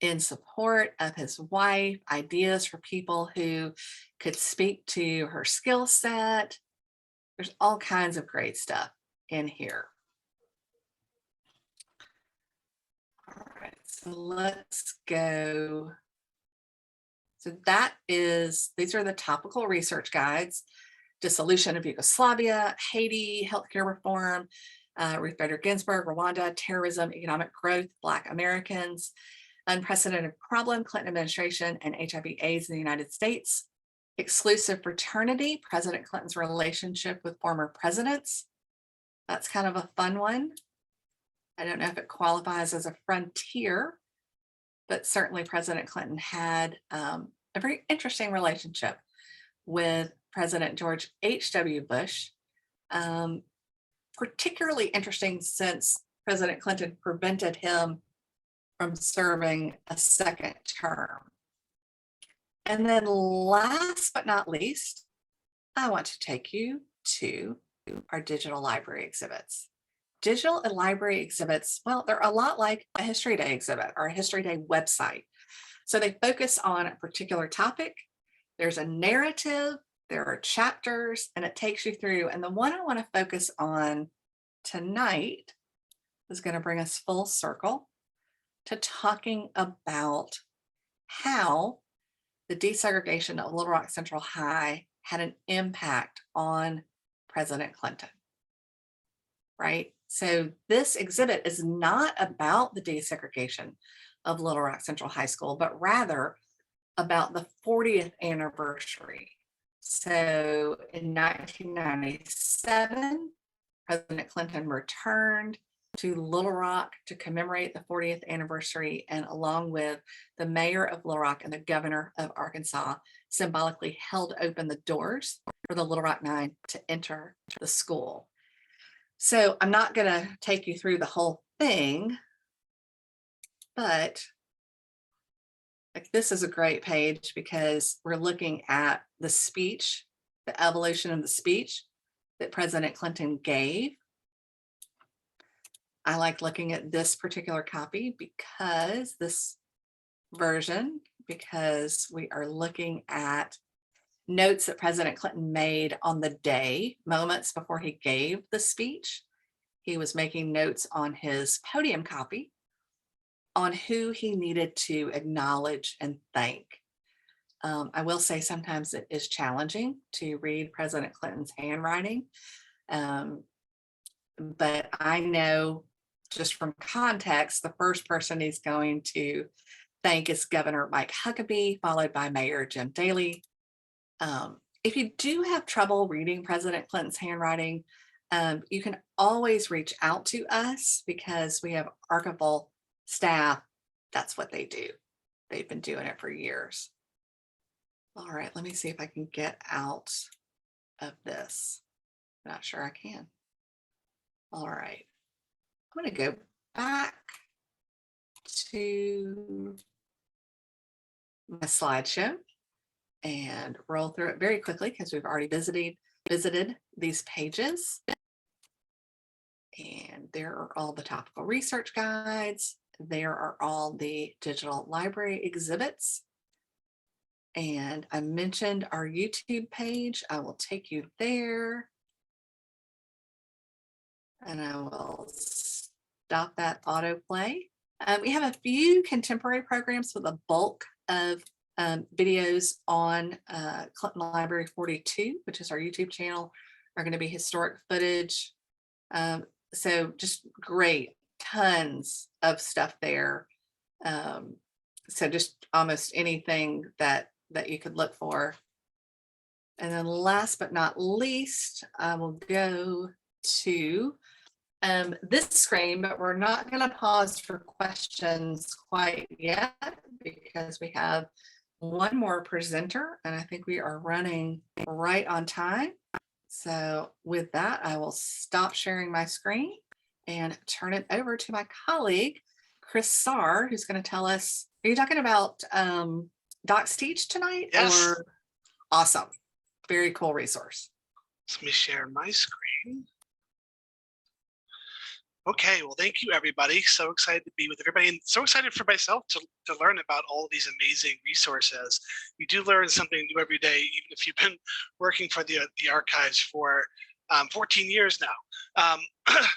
in support of his wife, ideas for people who could speak to her skill set. There's all kinds of great stuff in here. All right, so let's go. So these are the topical research guides: dissolution of Yugoslavia, Haiti, healthcare reform, Ruth Bader Ginsburg, Rwanda, terrorism, economic growth, Black Americans. Unprecedented Problem, Clinton Administration and HIV/AIDS in the United States. Exclusive Fraternity, President Clinton's Relationship with Former Presidents. That's kind of a fun one. I don't know if it qualifies as a frontier, but certainly President Clinton had a very interesting relationship with President George H.W. Bush. Particularly interesting since President Clinton prevented him from serving a second term. And then last but not least, I want to take you to our digital library exhibits. Digital and library exhibits, well, they're a lot like a History Day exhibit or a History Day website. So they focus on a particular topic. There's a narrative, there are chapters, and it takes you through. And the one I want to focus on tonight is going to bring us full circle to talking about how the desegregation of Little Rock Central High had an impact on President Clinton, right? So this exhibit is not about the desegregation of Little Rock Central High School, but rather about the 40th anniversary. So in 1997, President Clinton returned to Little Rock to commemorate the 40th anniversary, and along with the mayor of Little Rock and the governor of Arkansas, symbolically held open the doors for the Little Rock Nine to enter the school. So I'm not going to take you through the whole thing, but like this is a great page because we're looking at the speech, the evolution of the speech that President Clinton gave. I like looking at this particular copy because this version, because we are looking at notes that President Clinton made on the day, moments before he gave the speech. He was making notes on his podium copy on who he needed to acknowledge and thank. I will say sometimes it is challenging to read President Clinton's handwriting, but I know just from context, the first person he's going to thank is Governor Mike Huckabee, followed by Mayor Jim Daley. If you do have trouble reading President Clinton's handwriting, you can always reach out to us because we have archival staff. That's what they do. They've been doing it for years. All right, let me see if I can get out of this. Not sure I can. All right, I'm going to go back to my slideshow and roll through it very quickly because we've already visited these pages. And there are all the topical research guides. There are all the digital library exhibits. And I mentioned our YouTube page. I will take you there. And I will stop that autoplay. We have a few contemporary programs with a bulk of videos on Clinton Library 42, which is our YouTube channel, are going to be historic footage. So just great, tons of stuff there. So just almost anything that you could look for. And then last but not least, I will go to this screen, but we're not going to pause for questions quite yet because we have one more presenter and I think we are running right on time. So with that, I will stop sharing my screen and turn it over to my colleague, Chris Sarr, who's going to tell us, are you talking about Docs Teach tonight? Yes. Or awesome. Very cool resource. Let me share my screen. Okay, well, thank you, everybody. So excited to be with everybody and so excited for myself to learn about all of these amazing resources. You do learn something new every day, even if you've been working for the archives for 14 years now.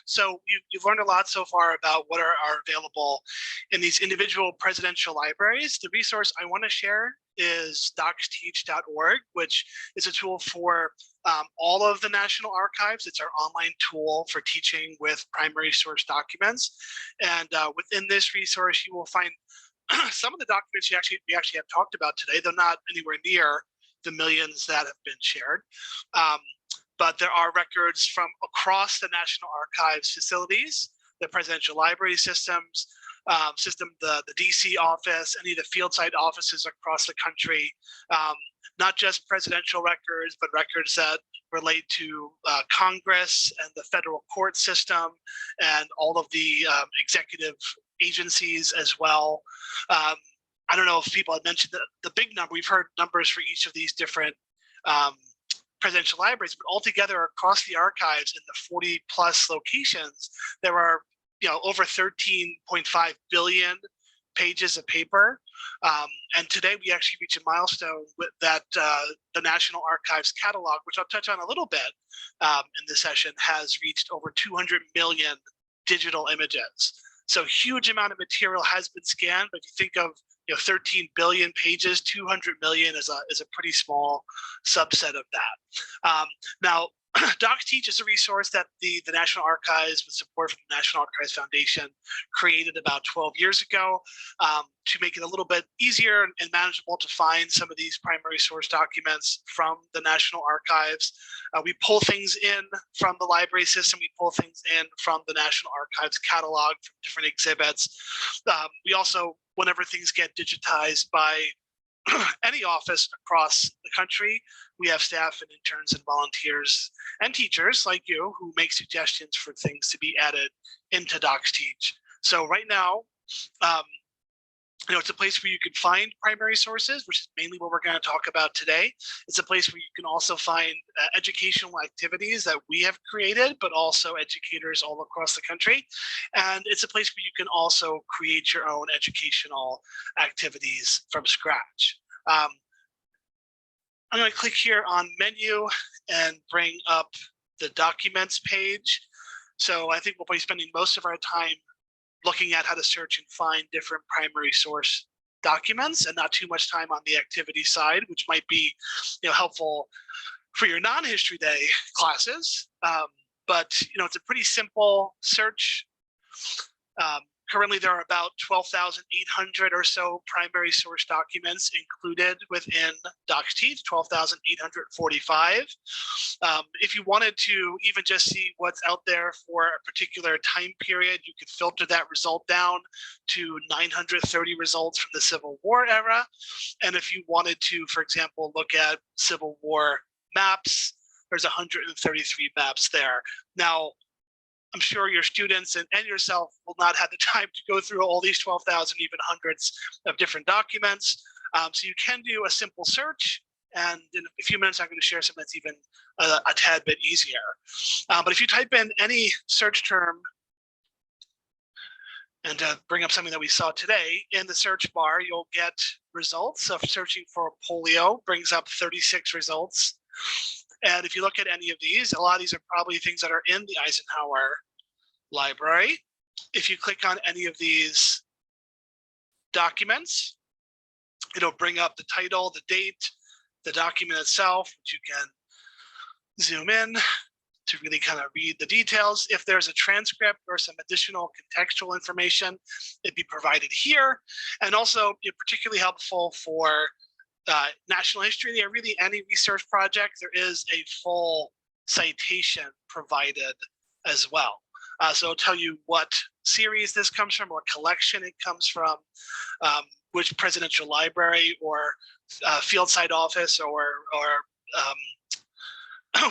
So you've learned a lot so far about what are available in these individual presidential libraries. The resource I want to share is docsteach.org, which is a tool for all of the National Archives. It's our online tool for teaching with primary source documents. And within this resource, you will find some of the documents we actually have talked about today, though not anywhere near the millions that have been shared. But there are records from across the National Archives facilities, the Presidential Library systems, the DC office, any of the field site offices across the country, not just presidential records, but records that relate to Congress and the federal court system and all of the executive agencies as well. I don't know if people had mentioned the big number. We've heard numbers for each of these different presidential libraries, but altogether across the archives in the 40 plus locations, there are over 13.5 billion pages of paper. And today we actually reach a milestone with that the National Archives catalog, which I'll touch on a little bit in this session, has reached over 200 million digital images. So huge amount of material has been scanned, but if you think of 13 billion pages, 200 million is a pretty small subset of that. Now, DocsTeach is a resource that the National Archives, with support from the National Archives Foundation, created about 12 years ago to make it a little bit easier and manageable to find some of these primary source documents from the National Archives. We pull things in from the library system. We pull things in from the National Archives catalog from different exhibits. We also, whenever things get digitized by any office across the country, we have staff and interns and volunteers and teachers like you who make suggestions for things to be added into DocsTeach. So right now, it's a place where you can find primary sources, which is mainly what we're going to talk about today. It's a place where you can also find educational activities that we have created, but also educators all across the country. And it's a place where you can also create your own educational activities from scratch. I'm going to click here on menu and bring up the documents page. So I think we'll be spending most of our time looking at how to search and find different primary source documents, and not too much time on the activity side, which might be helpful for your non-history day classes. But it's a pretty simple search. Currently, there are about 12,800 or so primary source documents included within DocsTeach, 12,845. If you wanted to even just see what's out there for a particular time period, you could filter that result down to 930 results from the Civil War era. And if you wanted to, for example, look at Civil War maps, there's 133 maps there. Now, I'm sure your students and yourself will not have the time to go through all these 12,000, even hundreds of different documents. So you can do a simple search. And in a few minutes, I'm going to share something that's even a tad bit easier. But if you type in any search term and bring up something that we saw today, in the search bar, you'll get results. So if searching for polio brings up 36 results. And if you look at any of these, a lot of these are probably things that are in the Eisenhower Library. If you click on any of these documents, it'll bring up the title, the date, the document itself, which you can zoom in to really kind of read the details. If there's a transcript or some additional contextual information, it'd be provided here. And also, particularly helpful for national history or really any research project, there is a full citation provided as well. So it'll tell you what series this comes from, what collection it comes from, which presidential library or field site office or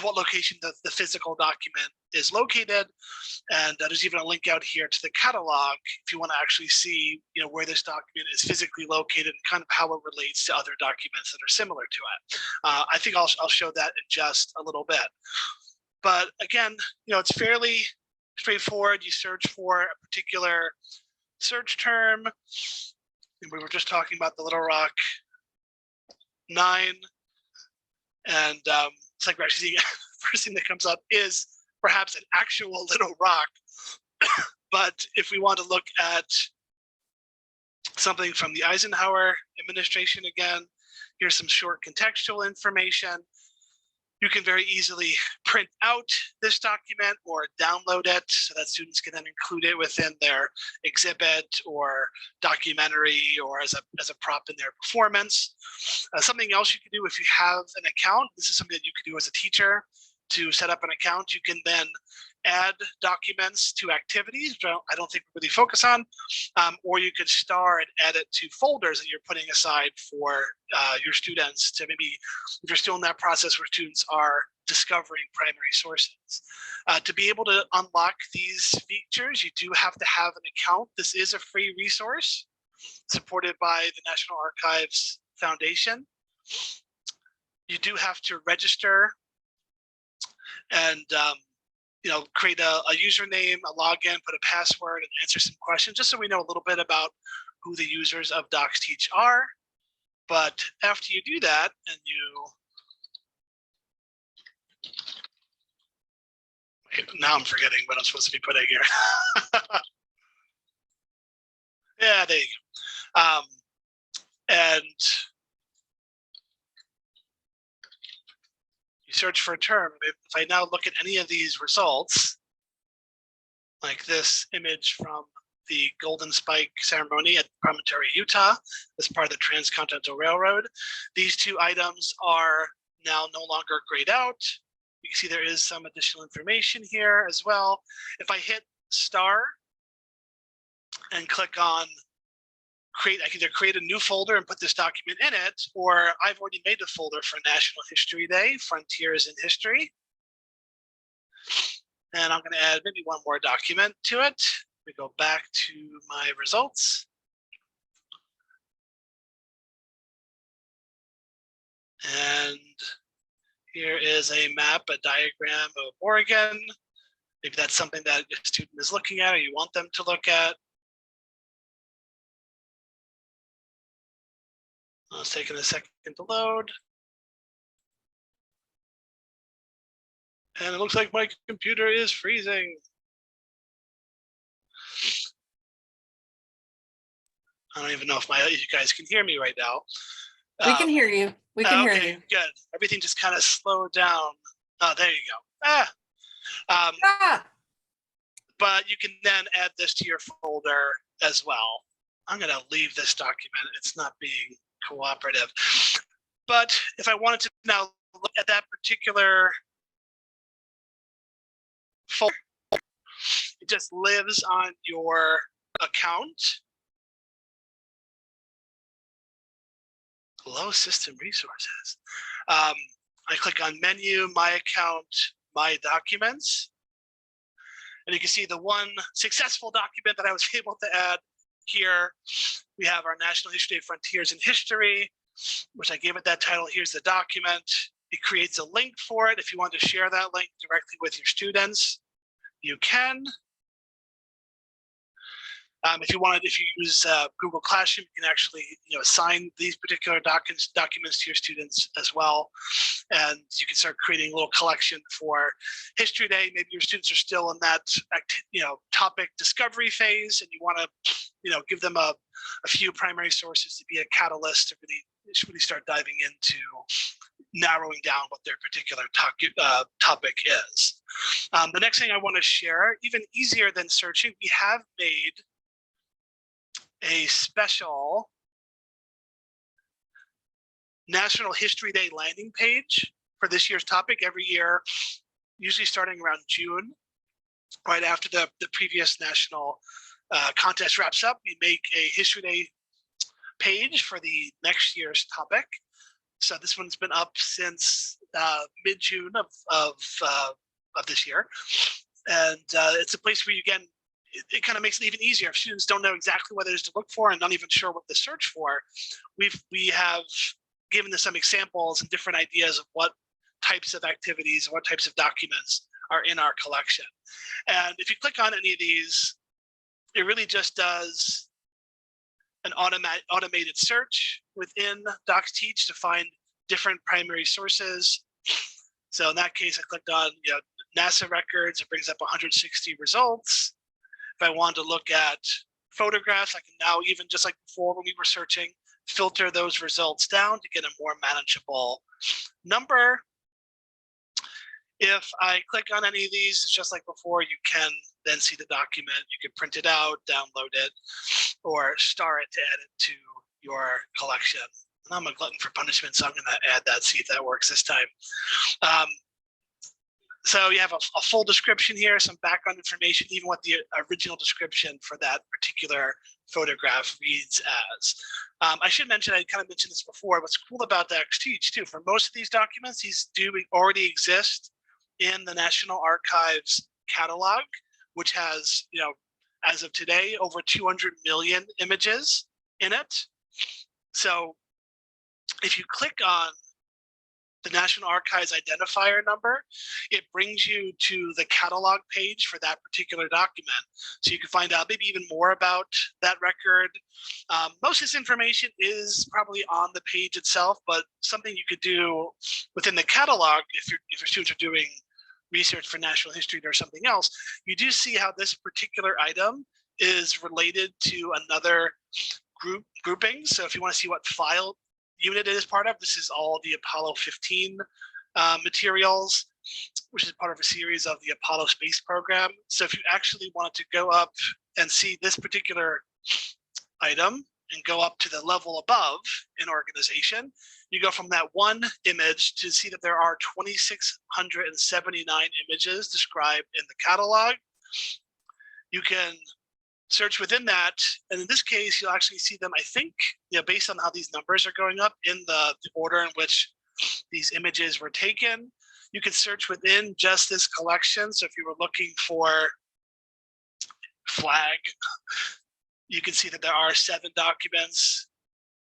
what location the physical document is located. And there's even a link out here to the catalog if you want to actually see where this document is physically located and kind of how it relates to other documents that are similar to it. I think I'll show that in just a little bit. But again, it's fairly straightforward. You search for a particular search term. And we were just talking about the Little Rock 9. And it's like we're actually seeing first thing that comes up is perhaps an actual Little Rock. But if we want to look at something from the Eisenhower administration again, here's some short contextual information. You can very easily print out this document or download it so that students can then include it within their exhibit or documentary or as a prop in their performance. Something else you can do if you have an account, this is something that you can do as a teacher to set up an account. You can then add documents to activities, which I don't think we really focus on, or you could star and add it to folders that you're putting aside for your students to maybe, if you're still in that process where students are discovering primary sources. To be able to unlock these features, you do have to have an account. This is a free resource supported by the National Archives Foundation. You do have to register and create a username, a login, put a password, and answer some questions, just so we know a little bit about who the users of DocsTeach are. But after you do that, and now I'm forgetting what I'm supposed to be putting here. Yeah, there you go. And search for a term. If I now look at any of these results, like this image from the Golden Spike ceremony at Promontory, Utah, as part of the Transcontinental Railroad, these two items are now no longer grayed out. You can see there is some additional information here as well. If I hit star and click on create, I can either create a new folder and put this document in it, or I've already made a folder for National History Day, Frontiers in History. And I'm going to add maybe one more document to it. We go back to my results. And here is a map, a diagram of Oregon. Maybe that's something that your student is looking at or you want them to look at. It's taking a second to load. And it looks like my computer is freezing. I don't even know if you guys can hear me right now. We can hear you. We can hear okay, you. Good. Everything just kind of slowed down. Oh, there you go. But you can then add this to your folder as well. I'm going to leave this document. It's not being cooperative. But if I wanted to now look at that particular folder, it just lives on your account. Below system resources. I click on menu, my account, my documents. And you can see the one successful document that I was able to add here. We have our National History Day Frontiers in History, which I gave it that title. Here's the document. It creates a link for it. If you want to share that link directly with your students, you can. If you use Google Classroom, you can actually assign these particular documents to your students as well. And you can start creating a little collection for History Day. Maybe your students are still in that topic discovery phase, and you want to give them a few primary sources to be a catalyst to really start diving into narrowing down what their particular topic is. The next thing I want to share, even easier than searching, we have made a special National History Day landing page for this year's topic. Every year, usually starting around June, right after the previous national contest wraps up, we make a History Day page for the next year's topic. So this one's been up since mid-June of this year. And it's a place where you can, it kind of makes it even easier if students don't know exactly what it is to look for and not even sure what to search for. We have given them some examples and different ideas of what types of activities, what types of documents are in our collection. And if you click on any of these, it really just does an automated search within DocsTeach to find different primary sources. So in that case, I clicked on NASA records, it brings up 160 results. If I wanted to look at photographs, I can now, even just like before when we were searching, filter those results down to get a more manageable number. If I click on any of these, it's just like before, you can then see the document. You can print it out, download it, or star it to add it to your collection. And I'm a glutton for punishment, so I'm going to add that, see if that works this time. So you have a full description here, some background information, even what the original description for that particular photograph reads as. I should mention, I kind of mentioned this before, what's cool about DocsTeach too, for most of these documents, these do already exist in the National Archives catalog, which has, as of today, over 200 million images in it. So if you click on the National Archives identifier number, it brings you to the catalog page for that particular document. So you can find out maybe even more about that record. Most of this information is probably on the page itself, but something you could do within the catalog, if your students are doing research for national history or something else, you do see how this particular item is related to another grouping. So if you want to see what file unit it is part of, this is all the Apollo 15 materials, which is part of a series of the Apollo space program. So if you actually wanted to go up and see this particular item and go up to the level above in organization, you go from that one image to see that there are 2,679 images described in the catalog. You can search within that, and in this case, you'll actually see them, I think, based on how these numbers are going up in the order in which these images were taken. You can search within just this collection. So if you were looking for flag, you can see that there are 7 documents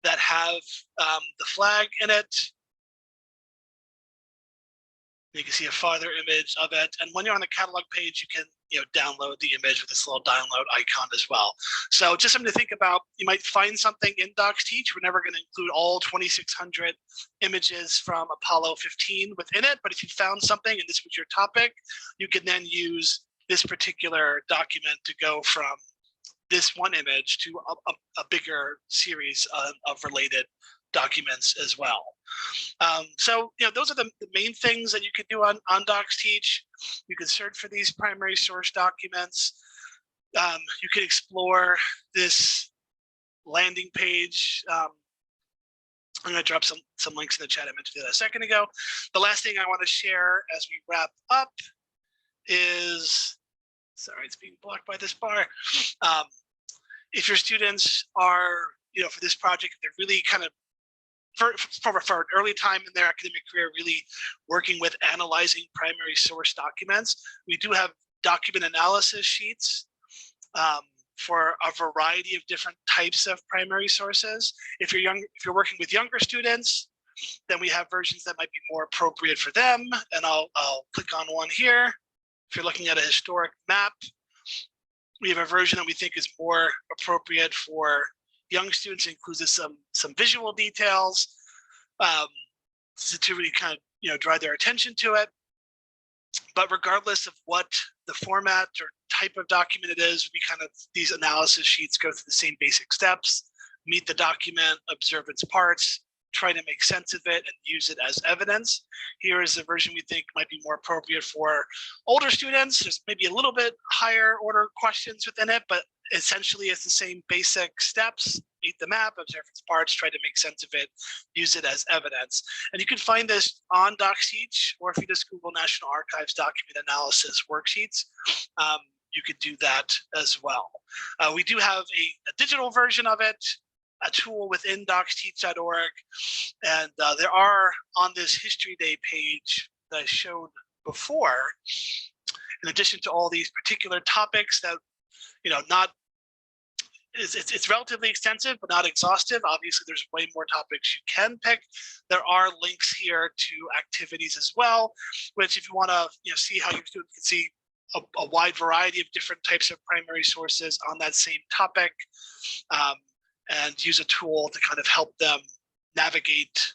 that have the flag in it. You can see a farther image of it. And when you're on the catalog page, you can download the image with this little download icon as well. So just something to think about. You might find something in DocsTeach. We're never going to include all 2,600 images from Apollo 15 within it. But if you found something and this was your topic, you can then use this particular document to go from this one image to a bigger series of related documents as well. So those are the main things that you could do on DocsTeach. You can search for these primary source documents. You can explore this landing page. I'm going to drop some links in the chat. I meant to do that a second ago. The last thing I want to share as we wrap up is, sorry, it's being blocked by this bar. If your students are, for this project, they're really kind of for an early time in their academic career, really working with analyzing primary source documents, we do have document analysis sheets for a variety of different types of primary sources. If you're working with younger students, then we have versions that might be more appropriate for them. And I'll click on one here. If you're looking at a historic map, we have a version that we think is more appropriate for young students. It includes some visual details to really kind of drive their attention to it. But regardless of what the format or type of document it is, these analysis sheets go through the same basic steps: meet the document, observe its parts, try to make sense of it, and use it as evidence. Here is the version we think might be more appropriate for older students. There's maybe a little bit higher order questions within it, but essentially it's the same basic steps: meet the map, observe its parts, try to make sense of it, use it as evidence. And you can find this on DocsTeach, or if you just Google National Archives document analysis worksheets, you could do that as well. We do have a digital version of it, a tool within docsteach.org. And there are, on this History Day page that I showed before, in addition to all these particular topics that, it's relatively extensive, but not exhaustive. Obviously, there's way more topics you can pick. There are links here to activities as well, which if you want to see how your students can see a wide variety of different types of primary sources on that same topic, and use a tool to kind of help them navigate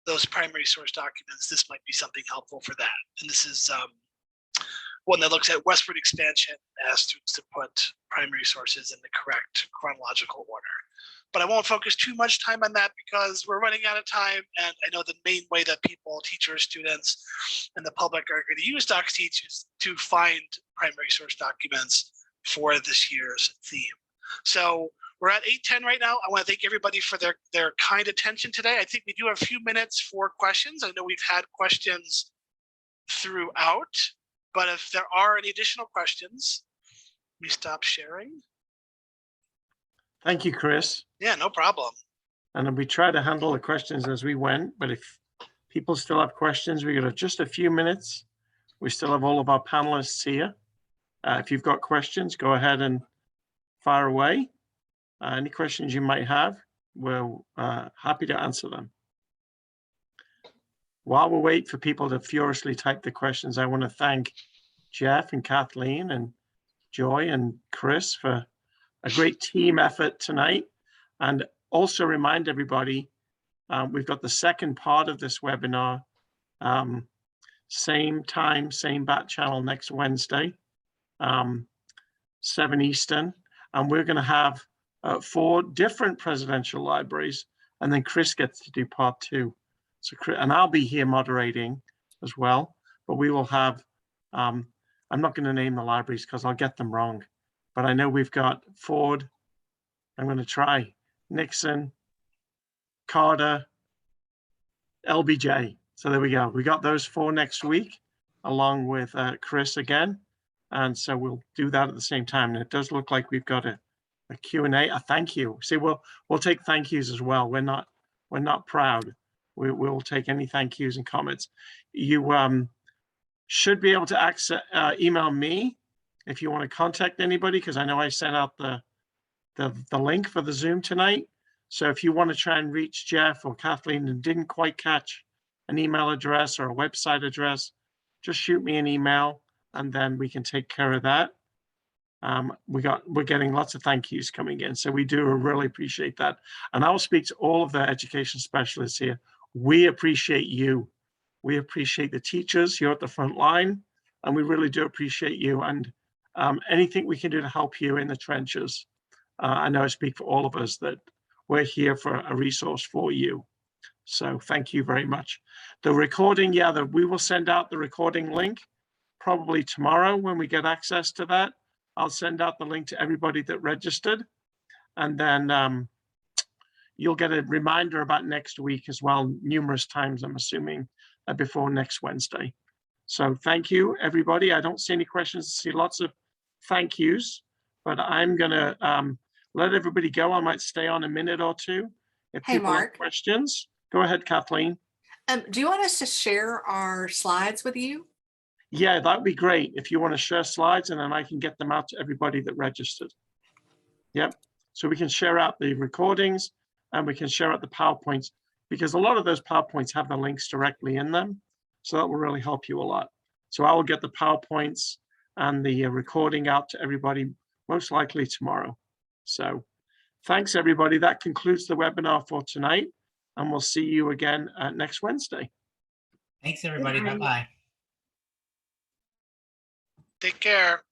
those primary source documents, this might be something helpful for that. And this is one that looks at westward expansion and asks students to put primary sources in the correct chronological order. But I won't focus too much time on that because we're running out of time. And I know the main way that people, teachers, students, and the public are going to use DocsTeach is to find primary source documents for this year's theme. So we're at 8:10 right now. I want to thank everybody for their kind attention today. I think we do have a few minutes for questions. I know we've had questions throughout, but if there are any additional questions, let me stop sharing. Thank you, Chris. Yeah, no problem. And we try to handle the questions as we went, but if people still have questions, we got just a few minutes. We still have all of our panelists here. If you've got questions, go ahead and fire away. Any questions you might have, we're happy to answer them. While we wait for people to furiously type the questions, I want to thank Jeff and Kathleen and Joy and Chris for a great team effort tonight. And also remind everybody, we've got the second part of this webinar, same time, same bat channel next Wednesday, 7 Eastern. And we're going to have 4 different presidential libraries. And then Chris gets to do part 2. So, and I'll be here moderating as well, but we will have, I'm not going to name the libraries because I'll get them wrong, but I know we've got Ford, I'm going to try, Nixon, Carter, LBJ. So there we go. We got those 4 next week, along with Chris again. And so we'll do that at the same time. And it does look like we've got a Q&A, a thank you. See, we'll take thank yous as well. We're not proud. We'll take any thank yous and comments. You should be able to access, email me if you want to contact anybody, because I know I sent out the link for the Zoom tonight. So if you want to try and reach Jeff or Kathleen and didn't quite catch an email address or a website address, just shoot me an email and then we can take care of that. We're getting lots of thank yous coming in, so we do really appreciate that. And I'll speak to all of the education specialists here. We appreciate you. We appreciate the teachers here at the front line, and we really do appreciate you. And anything we can do to help you in the trenches, I know I speak for all of us that we're here for a resource for you. So thank you very much. The recording, we will send out the recording link probably tomorrow when we get access to that. I'll send out the link to everybody that registered, and then you'll get a reminder about next week as well, numerous times, I'm assuming, before next Wednesday. So thank you, everybody. I don't see any questions. I see lots of thank yous, but I'm gonna let everybody go. I might stay on a minute or two. If Hey, people have Mark. questions, go ahead, Kathleen. Do you want us to share our slides with you? Yeah, that'd be great. If you want to share slides, and then I can get them out to everybody that registered. Yep. So we can share out the recordings and we can share out the PowerPoints, because a lot of those PowerPoints have the links directly in them. So that will really help you a lot. So I will get the PowerPoints and the recording out to everybody, most likely tomorrow. So thanks, everybody. That concludes the webinar for tonight, and we'll see you again next Wednesday. Thanks, everybody. night. Bye-bye. Take care.